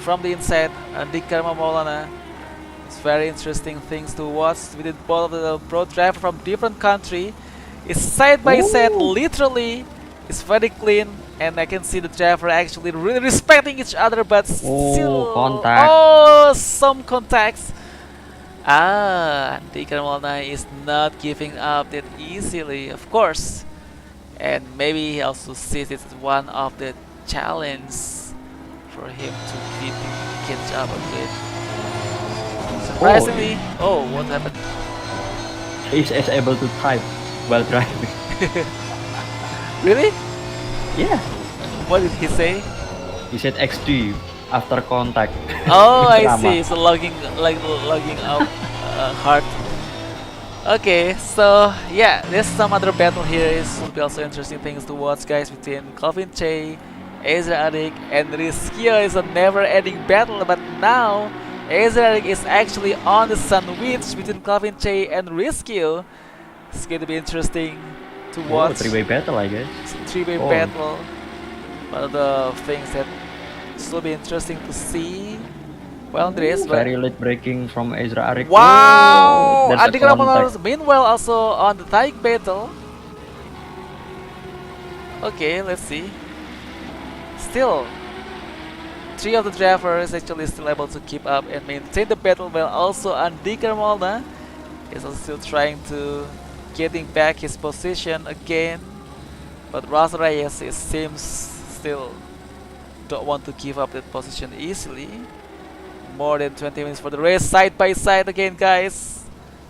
from the inside. Andika Maulana. It's very interesting things to watch with both of the pro driver from different country. It's side by side, literally. It's very clean. and I can see the driver actually really respecting each other, but Oh, still, contact. oh, some contacts. Ah, the Carmona is not giving up that easily, of course, and maybe he also sees it as one of the challenges for him to catch up a bit. Oh, Surprisingly, oh, what happened? he's able to type while driving. Really? Yeah, What did he say? he said XD after contact. Oh, I Drama. see. So logging up hard. Okay, so yeah, there's some other battle here. It will be also interesting things to watch, guys, between Calvin Che, Ezra Adik, and Riskio. Is a never-ending battle, but now Ezra Adik is actually on the sandwich between Calvin Che and Riskio. It's going to be interesting to Oh, watch. three-way battle, I guess. It's a three-way Oh, battle. One of the things that will be interesting to see. Well, there is, but very late breaking from Ezra Arik. Oh, wow! there's a Adik contact. Ramadan meanwhile also on the Taik battle. Okay, let's see. Still, three of the drivers actually still able to keep up and maintain the battle, while also Andika Molna is also still trying to getting back his position again. But Ras Reyes it seems still don't want to give up that position easily. More than 20 minutes for the race, side by side again, guys.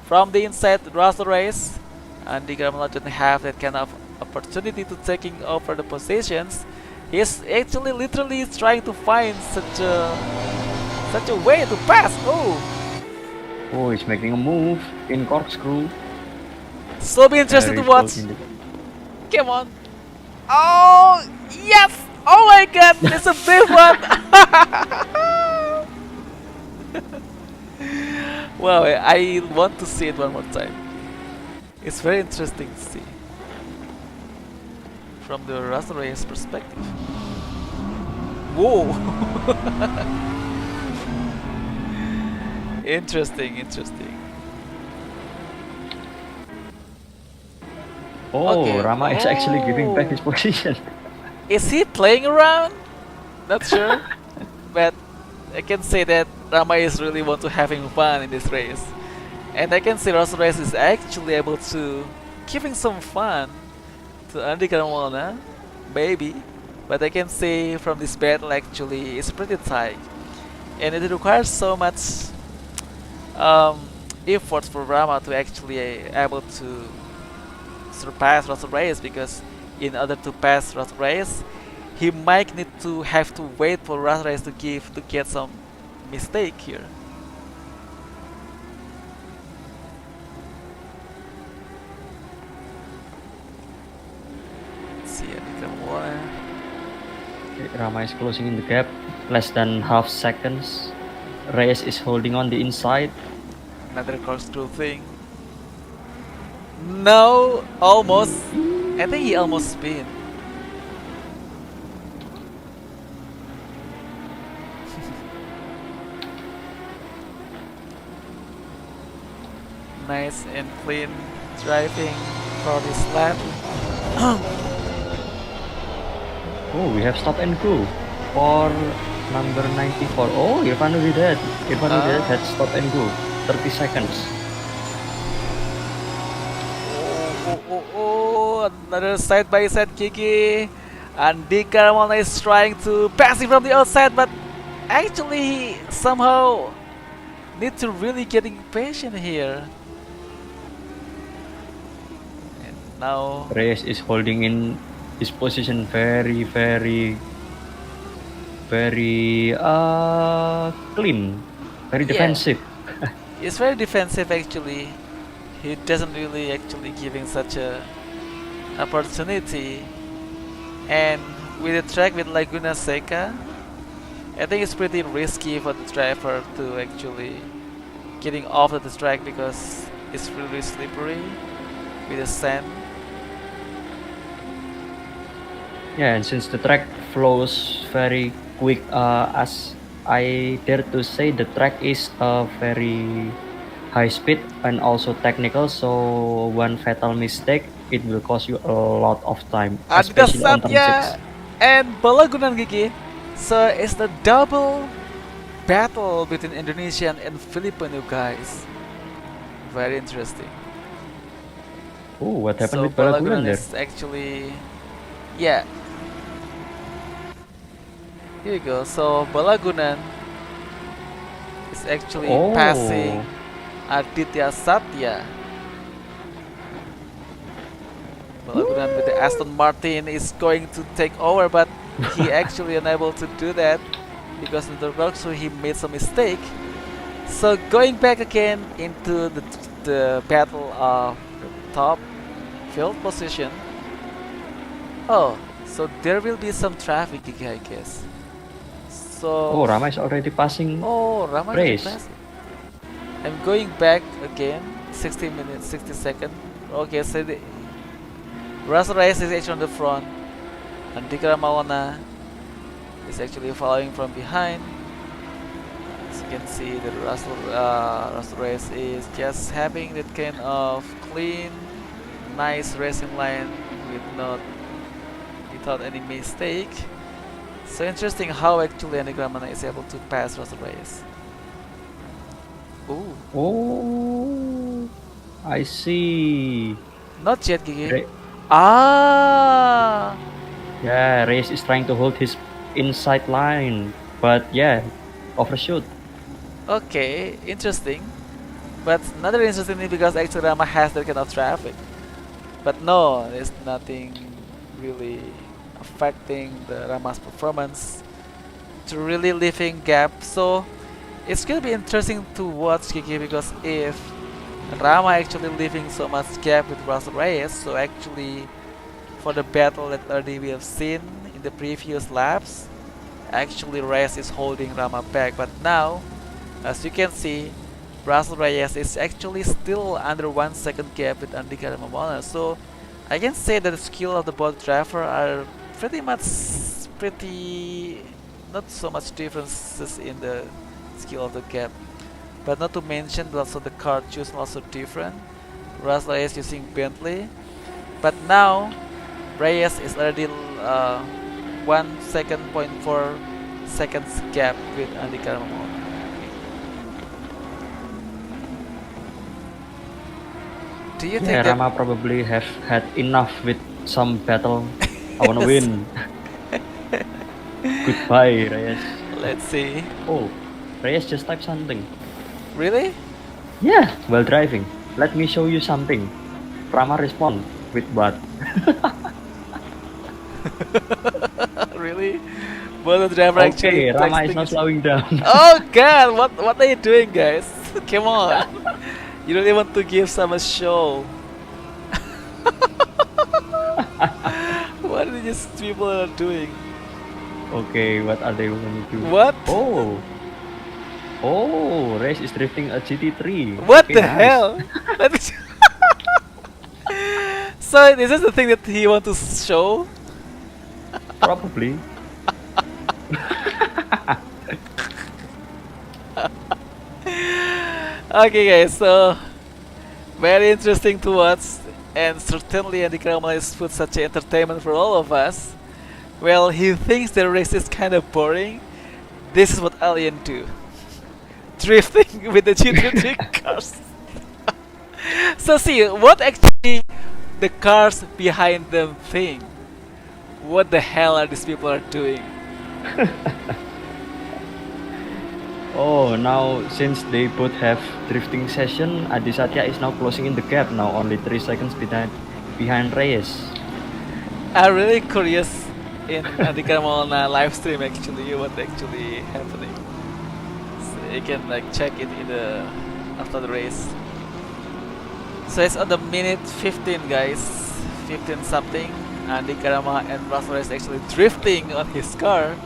From the inside, Ras Reyes and the Gramala didn't have that kind of opportunity to taking over the positions. He's actually literally trying to find such a way to pass. Oh, Oh, he's making a move in corkscrew. so be interesting to Very watch. close indeed. Come on. Oh, yes. Oh my god, it's a big one. Wow, I want to see it one more time. It's very interesting to see from the Ras Reyes perspective. Whoa! Interesting, interesting. Oh, Okay. Rama is actually giving back his Oh. position. Is he playing around? Not sure, but I can say that Rama is really want to having fun in this race, and I can see Ras Reyes is actually able to giving some fun to Andy Carmona, maybe. But I can say from this battle actually it's pretty tight, and it requires so much um, effort for Rama to actually able to surpass Ras Reyes, because in order to pass Ras Reyes, he might need to have to wait for Ras Reyes to get some mistake here. Let's see, Okay, Rama is closing in the gap. Less than half seconds. Reyes is holding on the inside. another corkscrew thing. No, almost. I think he almost spin. Nice and clean driving for this lap. Oh, we have stop and go for number 94. Oh, Irfan Widat. Irfan Widat had stop and go. 30 seconds. Oh, another side by side Kiki. And Dick Caramona is trying to pass it from the outside, but actually he somehow need to really getting patient here. And now Reyes is holding in his position very clean, very yeah, defensive. it's very defensive actually. He doesn't really actually giving such a opportunity. And with a track with Laguna Seca, I think it's pretty risky for the driver to actually getting off of the track because it's really slippery with the sand. Yeah, and since the track flows very quick, as I dare to say, the track is very high speed and also technical. So one fatal mistake, it will cost you a lot of time, Adidas especially on turn Satya! 6. and Balagunan Gigi. So it's the double battle between Indonesian and Filipino guys. Very interesting. Oh, what happened So with Balagulan Balagunan there? is actually, yeah. Here you go. So Balagunan is actually passing Oh, Aditya Satya. Laguna with the woo! Aston Martin is going to take over, but he actually unable to do that because in the workshop he made some mistake. So going back again into the battle of the top field position. Oh, so there will be some traffic again, I guess. So, Oh, Rama is already passing oh, Rama already race. passed. I'm going back again, 60 minutes, 60 seconds. Okay, so the Russell Reyes is actually on the front, and Dikra Mawana is actually following from behind. As you can see, the Russell Reyes is just having that kind of clean, nice racing line with not without any mistake. So interesting how actually Dikra Mawana is able to pass Russell Reyes. Ooh, Oh, I see. not yet, Gigi. Re- Ah, yeah, Reyes is trying to hold his inside line, but yeah, overshoot. okay, interesting. But another interesting thing because actually Rama has that kind of traffic. But no, there's nothing really affecting the Rama's performance to really leaving gap. So it's gonna be interesting to watch Kiki because if Rama actually leaving so much gap with Russell Reyes, so actually for the battle that already we have seen in the previous laps, actually Reyes is holding Rama back. But now, as you can see, Russell Reyes is actually still under 1 second gap with Andika Ramamona. So I can say that the skill of the both driver are pretty much not so much differences in the skill of the gap. But not to mention that also the car choose also different. Russell Reyes using Bentley. But now Reyes is already 1 second, 0.4 seconds gap with Andika Ramamona. Do you Yeah, think that Rama probably have had enough with some battle. I wanna win. Goodbye, Reyes. let's see. Oh, Reyes just typed something. Really? Yeah, while driving. Let me show you something. Rama respond with what? Really? Both the driver actually Okay, Rama is texting not is- slowing down. Oh god, what are you doing, guys? Come on. You don't even want to give some a show. What are these people are doing? Okay, what are they going to do? What? Oh, oh, Reyes is drifting a GT3. What Okay, the nice. hell? Let me So is this the thing that he want to show? Probably. Okay guys, so very interesting to watch, and certainly Andy Kramer has put such entertainment for all of us. Well, he thinks the race is kind of boring. This is what Alien do. Drifting with the GT3 cars. So see, what actually the cars behind them think? What the hell are these people are doing? Oh, now since they both have drifting session, Adi Satya is now closing in the gap. Now only 3 seconds behind Reyes. I'm really curious in Andy Carmona live stream actually what actually happening. So you can like check it in the after the race. So it's on the minute 15 guys, 15 something. Andy Karama and Russell is actually drifting on his car.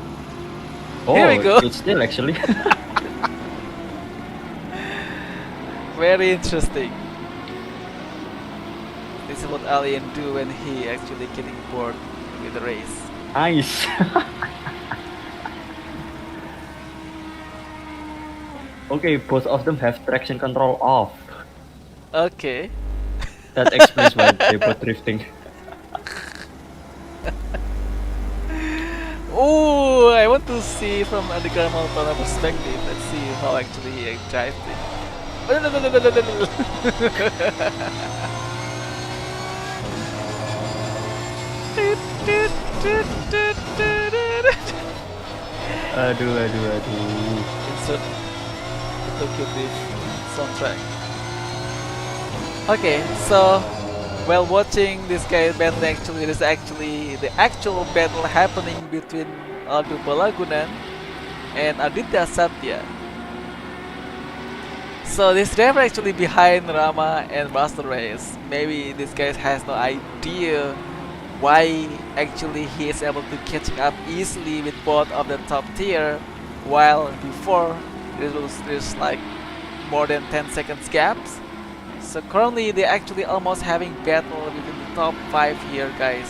Oh, Here we go. it's still actually. Very interesting. This is what Alien do when he actually getting bored with the race. Nice. Okay, both of them have traction control off. Okay. That explains why they both drifting. Oh, I want to see from the caramel tunnel perspective. Let's see how actually he drives it. Oh, no, no, no, no, no, no, no, Aduh, aduh, aduh. Insert the Tokyo Drift soundtrack. Okay, so while watching this guy battle, actually, there's actually the actual battle happening between Aldo Balagunan and Aditya Satya. So this driver actually behind Rama and Master Race. Maybe this guy has no idea why actually he is able to catch up easily with both of the top tier, while before there's like more than 10 seconds gaps. So currently they're actually almost having battle within the top 5 here, guys.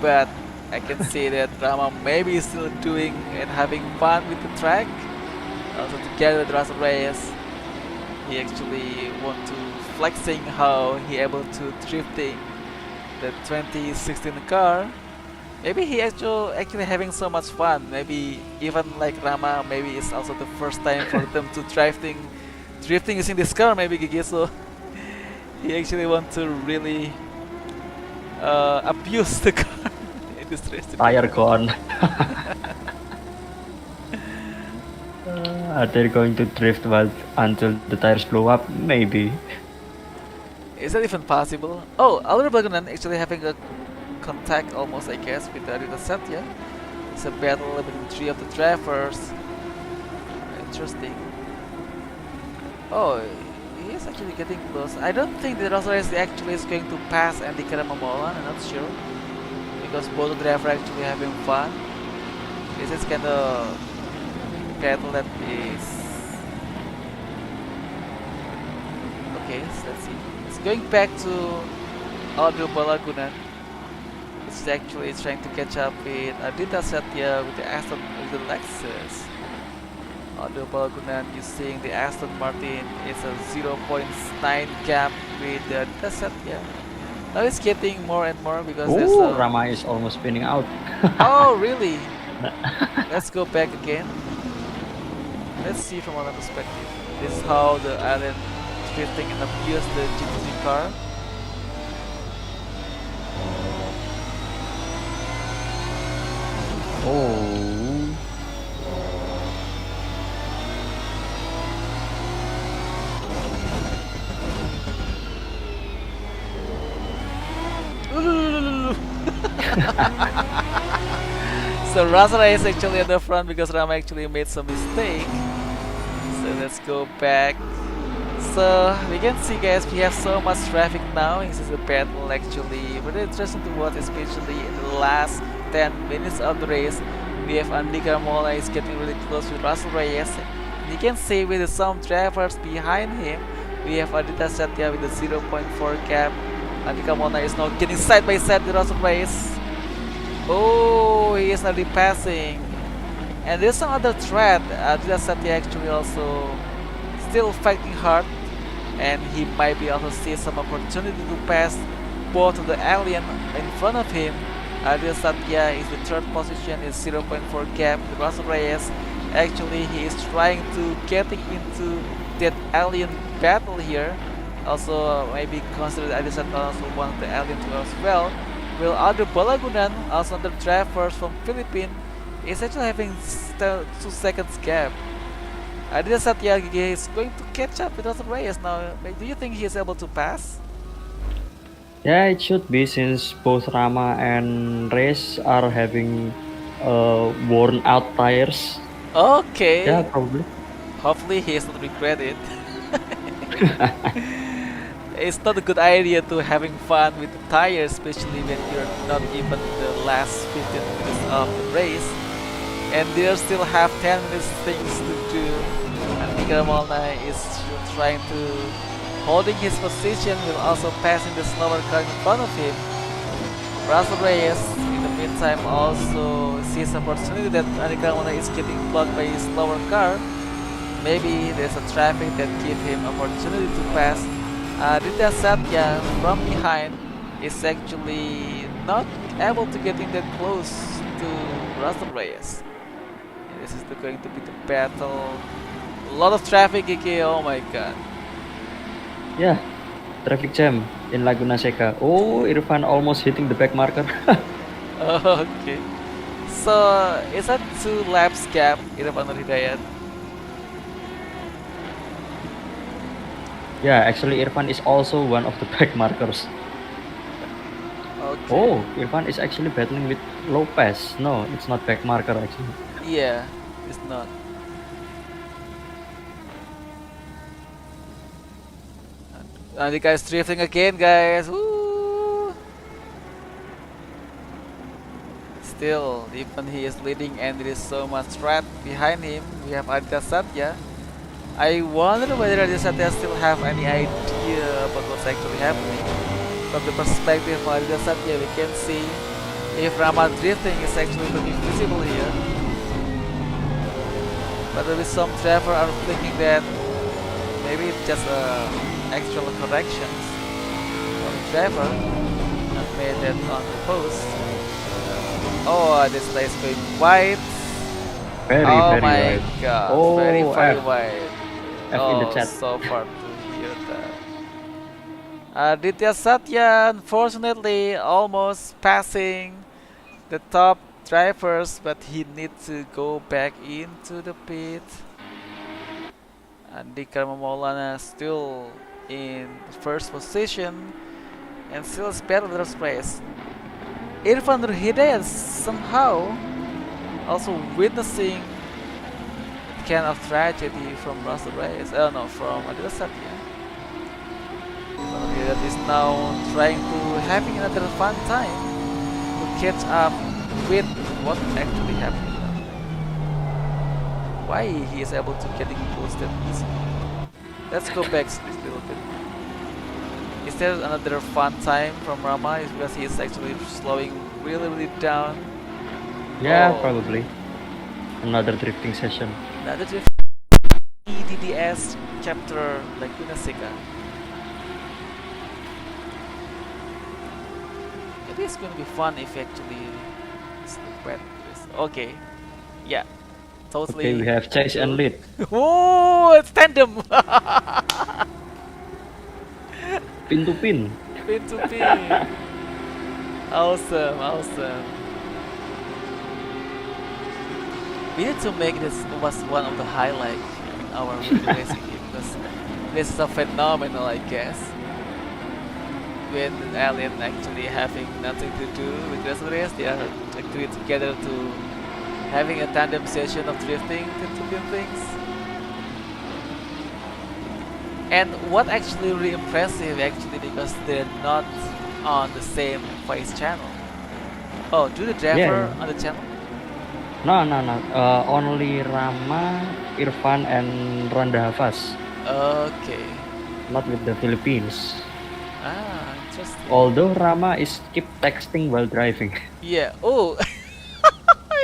But I can see that Rama maybe is still doing and having fun with the track. Also together with Russell Reyes, he actually want to flexing how he able to drifting the 2016 car. Maybe he actually having so much fun. Maybe even like Rama, maybe it's also the first time for them to drifting using this car. Maybe Gigi, so he actually want to really abuse the car in this race. Tire gone. Are they going to drift until the tires blow up? Maybe. Is that even possible? Oh, Alder Bagunan actually having a contact almost, I guess, with Arita Satya. It's a battle between 3 of the drivers. Interesting. Oh, he is actually getting close. I don't think that Russell is actually is going to pass Andy Karamamola. I'm not sure, because both drivers are actually having fun. This is kind of battle that is okay. So let's see. It's going back to Aldo Balagunan. It's actually trying to catch up with Aditya Satya with the Lexus. Aldo Balagunan using the Aston Martin is a 0.9 gap with the Aditya Satya. Now it's getting more and more because there's Oh, Rama is almost spinning out. oh really? Let's go back again. Let's see from another perspective. This is how the island drifting and abuse the GT3 car. Oh. So Razara is actually at the front because Rama actually made some mistake. So let's go back. So we can see, guys, we have so much traffic now. This is a battle actually very interesting to watch, especially in the last 10 minutes of the race. We have Andika Mola is getting really close with Russell Reyes. You can see with some drivers behind him, we have Aditya Satya with a 0.4 gap. Andika Mola is now getting side by side with Russell Reyes. Oh, he is already passing. And there's some other threat. Aditya Satya actually also still fighting hard, and he might be also see some opportunity to pass both of the alien in front of him. Aditya Satya is the third position, is 0.4 gap with Russell Reyes. Actually, he is trying to getting into that alien battle here. Also, maybe consider Aditya Satya also one of the alien as well. While other Balagunan, also another drivers from Philippines, is actually having 2 seconds gap. Aditya Satya is going to catch up with Russell Reyes now. Do you think he is able to pass? Yeah, it should be, since both Rama and Reyes are having worn out tires. Okay. Yeah, probably. Hopefully he doesn't regret it. It's not a good idea to having fun with the tires, especially when you're not even the last 15 minutes of the race, and they still have 10 minutes things to do. And Miguel Molina is trying to holding his position while also passing the slower car in front of him. Russell Reyes, in the meantime, also sees opportunity that Miguel Molina is getting blocked by his slower car. Maybe there's a traffic that give him opportunity to pass. Aditya Satya from behind is actually not able to get in that close to Russell Reyes. And this is going to be the battle. A lot of traffic, Kiki. Oh my god. Yeah, traffic jam in Laguna Seca. Oh, Irfan almost hitting the back marker. Okay. So is that 2 laps gap Irfan Hidayat? Yeah, actually Irfan is also one of the back markers. Okay. Oh, Irfan is actually battling with Lopez. No, it's not back marker actually. Yeah, it's not. And the guy's drifting again, guys. Woo! Still, even he is leading and there is so much threat behind him. We have Aditya Satya. I wonder whether Aditya Satya still have any idea about what's actually happening. From the perspective of Aditya Satya, we can see if Rama drifting is actually looking visible here. But maybe some driver are thinking that maybe it's just actual corrections from the driver and made that on the post. Oh, this place going wide. Very, Oh very my wide. god, Oh, very F. wide. F in the Oh, chat. so far to hear that. Aditya Satya, unfortunately, almost passing the top drivers, but he needs to go back into the pit. Andika Maulana still in first position and still is better than first place. Irfan Nur Hidayat somehow also witnessing kind of tragedy from Russell Reyes. Oh no, from Aditya Satya. Irfan Nur Hidayat is now trying to having another fun time to catch up with what actually happened. Why he is able to getting boosted easily? Let's go back a little bit. Is there another fun time from Rama? Is because he is actually slowing really down. Yeah, Oh. probably. Another drifting session. Another drift EDDS chapter Laguna Seca. It is going to be fun if actually it's wet. Okay, yeah, totally. Okay, we have chase and lead. Oh, it's tandem. Pin to pin. Pin to pin. Awesome, awesome. We need to make this was one of the highlights in our racing game because this is a phenomenal, I guess. With Alien actually having nothing to do with rest of the race, they are actually together to having a tandem session of drifting to pin things. And what actually really impressive actually because they're not on the same face channel. Oh, do the driver Yeah. on the channel? No. Only Rama, Irfan, and Randa Hafaz. Okay. Not with the Philippines. Ah, interesting. Although Rama is keep texting while driving. Yeah. Oh,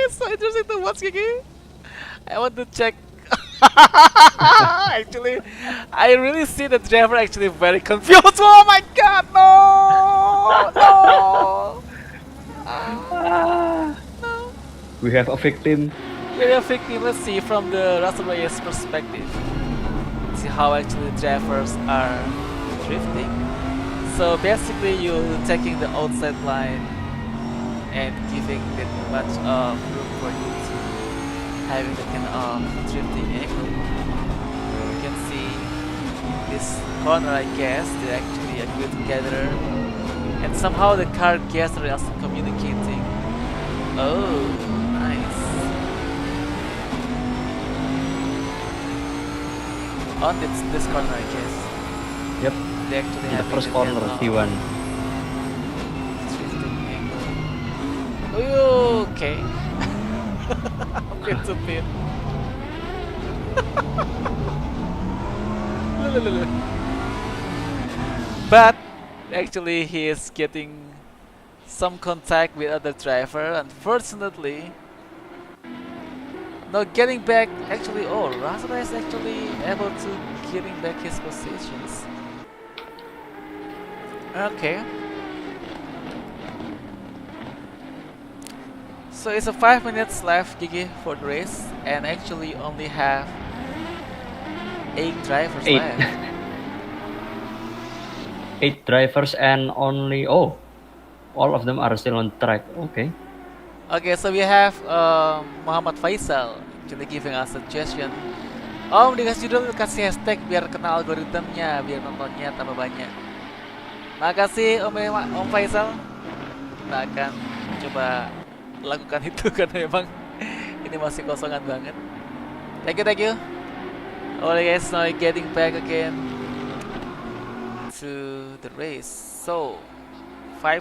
it's so interesting to watch, Kiki. I want to check. Actually, I really see the driver actually very confused. Oh my god, no! No! Ah, No! we have a victim. We're a victim. Let's see from the Russell Reyes perspective. See how actually the drivers are drifting. So basically, you're taking the outside line and giving that much of room for you to having the kind of drifting angle. You can see this corner, I guess, they actually agree together, and somehow the car guests are also communicating. Oh, nice. On this corner, I guess. Yep. They actually In the have first corner, T1. drifting angle. Oh, okay. Pin to pin. But actually he is getting some contact with other driver. Unfortunately, now getting back actually, oh, Russell is actually able to getting back his positions. Okay. So it's a 5 minutes left, Gigi, for the race, and actually only have 8 drivers 8. left. 8 drivers and only, oh, all of them are still on track. Okay. Okay, so we have Muhammad Faisal actually giving us suggestion. Dikasih judul, kasih hashtag biar kena algoritmnya, biar nontonnya tambah banyak. Makasih Om Faisal. Kita akan coba lakukan itu karena memang ini masih kosongan banget. Thank you, thank you. Alright guys, now getting back again to the race. So 5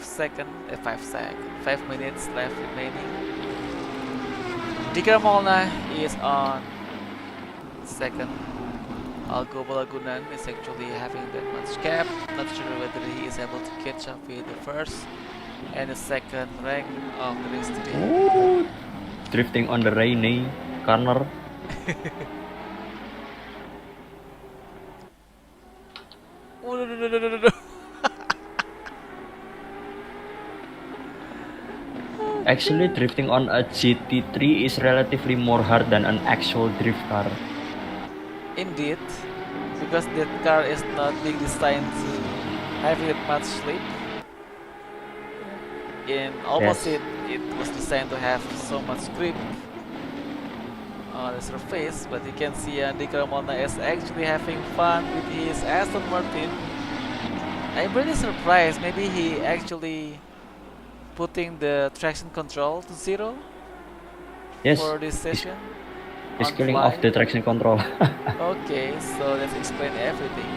minutes left remaining. Dikar Molna is on second. Algo Balagunan is actually having that much gap. Not sure whether he is able to catch up with the first and the second rank of the race today. Ooh, drifting on the rainy corner. Actually, drifting on a GT3 is relatively more hard than an actual drift car. Indeed, because that car is not being designed to have that much slip. In opposite, it was designed to have so much grip on the surface, but you can see Andy Carmona is actually having fun with his Aston Martin. I'm really surprised, maybe he actually putting the traction control to 0 Yes, for this session. he's on killing fly. off the traction control. Okay, so let's explain everything.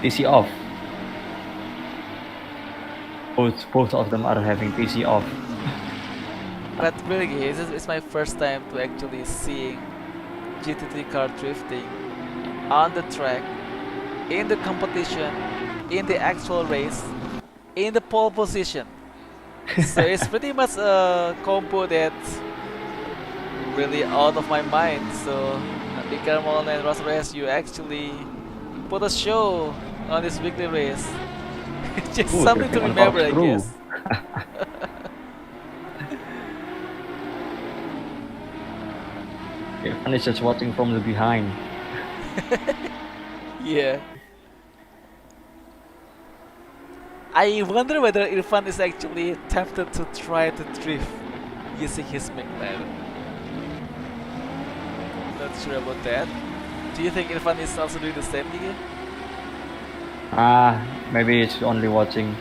TC off. Both of them are having TC off. But really, it's my first time to actually seeing GT3 car drifting on the track, in the competition, in the actual race, in the pole position. So it's pretty much a combo that's really out of my mind. So Andy Carmona and Ross Reyes, you actually put a show on this weekly race. Just Ooh, something to drifting on remember, I corkscrew. guess. Irfan is just watching from the behind. Yeah. I wonder whether Irfan is actually tempted to try to drift using his McLaren. Not sure about that. Do you think Irfan is also doing the same, Gigi? Maybe it's only watching.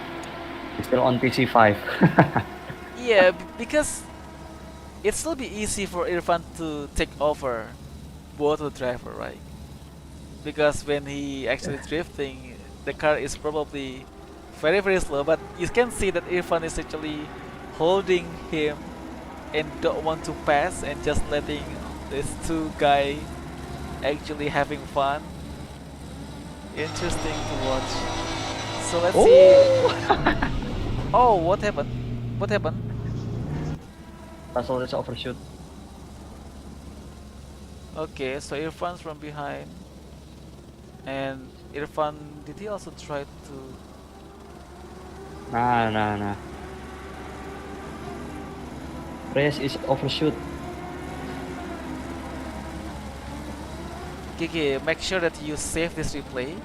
He's still on TC5. Yeah, because it'd still be easy for Irfan to take over both the driver, right? Because when he actually drifting, the car is probably very very slow, but you can see that Irfan is actually holding him and don't want to pass and just letting these two guys actually having fun. Interesting to watch. So let's see. Oh, what happened? What happened? Russell is overshoot. Okay, so Irfan's from behind. And Irfan, did he also try to... Nah. Reyes is overshoot. Kiki, make sure that you save this replay.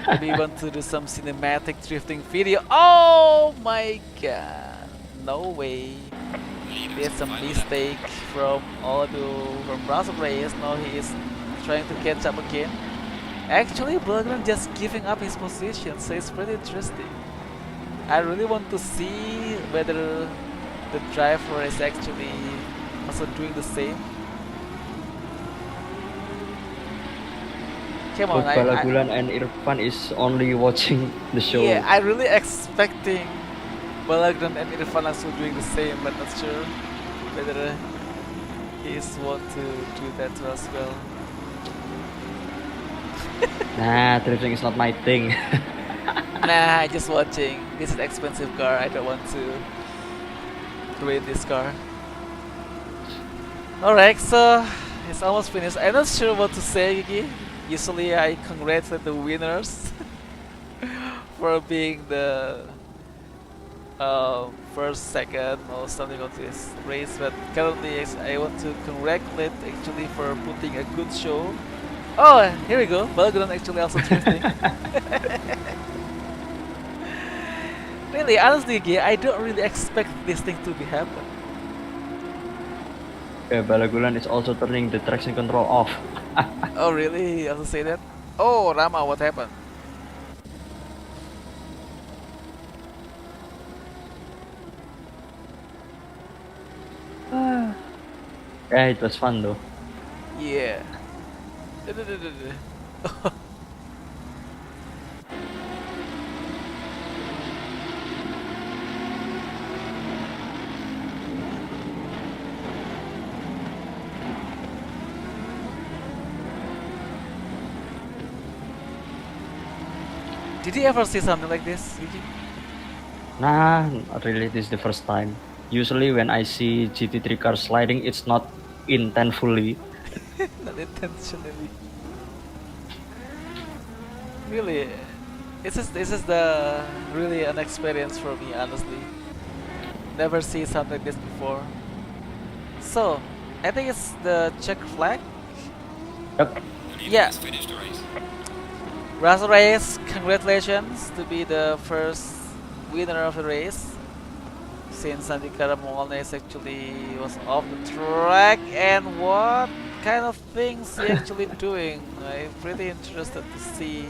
Maybe you want to do some cinematic drifting video. Oh my god. No way. There's a mistake from Russell Reyes. Now he is trying to catch up again. Actually, Bergman just giving up his position, so it's pretty interesting. I really want to see whether the driver is actually also doing the same. Come on, Both Balagulan and Irfan is only watching the show. Yeah, I really expecting Balagulan and Irfan also doing the same, but not sure whether he is want to do that as well. Nah, drifting is not my thing. Nah, I just watching. This is expensive car. I don't want to trade this car. Alright, so it's almost finished. I'm not sure what to say, Gigi. Usually I congratulate the winners for being the first, second, or something of this race. But currently, I want to congratulate actually for putting a good show. Oh, here we go. Balagron actually also drifting. Really, honestly, Gia, I don't really expect this thing to be happen. Yeah, Balagulan is also turning the traction control off. Oh, really? He also say that? Oh, Rama, what happened? Yeah, it was fun though. Yeah. Did you ever see something like this, Gigi? Nah, not really. This is the first time. Usually, when I see GT3 cars sliding, it's not intentfully. Not intentionally. Really, this is the really an experience for me, honestly. Never see something like this before. So, I think it's the check flag. Yep. Yeah. Russell Reyes, congratulations to be the first winner of the race. Since Sandy Caramones actually was off the track, and what kind of things he actually doing? I'm pretty interested to see.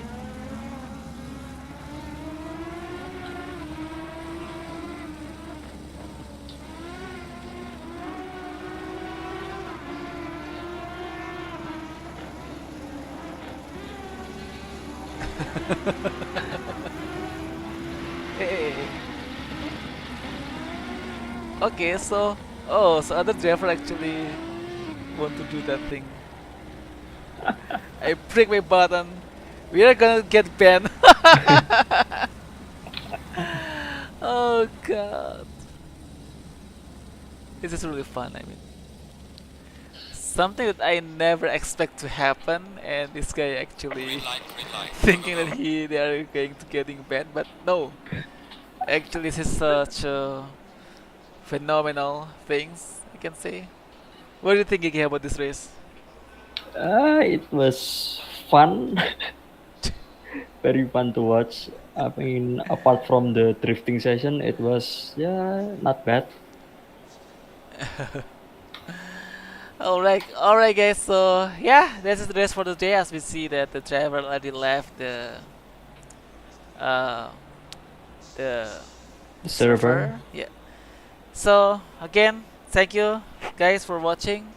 Hey. Okay, so so other driver actually want to do that thing. I prick my button. We are gonna get banned. Oh god, this is really fun. I mean, something that I never expect to happen, and this guy actually thinking that they are going to getting banned, but no. Actually, this is such a phenomenal things I can say. What do you think, Iggy, about this race? It was fun. Very fun to watch. I mean, apart from the drifting session, it was, yeah, not bad. Alright, guys. So yeah, this is the race for today. As we see that the driver already left uh, the The server. server. Yeah. So again, thank you guys for watching,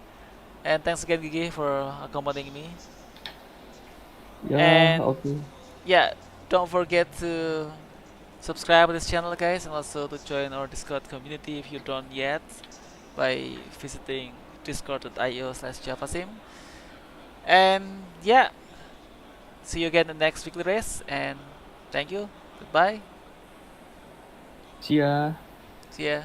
and thanks again, Gigi, for accompanying me. Yeah, And okay. yeah, don't forget to subscribe to this channel, guys, and also to join our Discord community if you don't yet by visiting discord.io/Javasim. And yeah, see you again in the next weekly race, and thank you. Goodbye. See ya. See ya.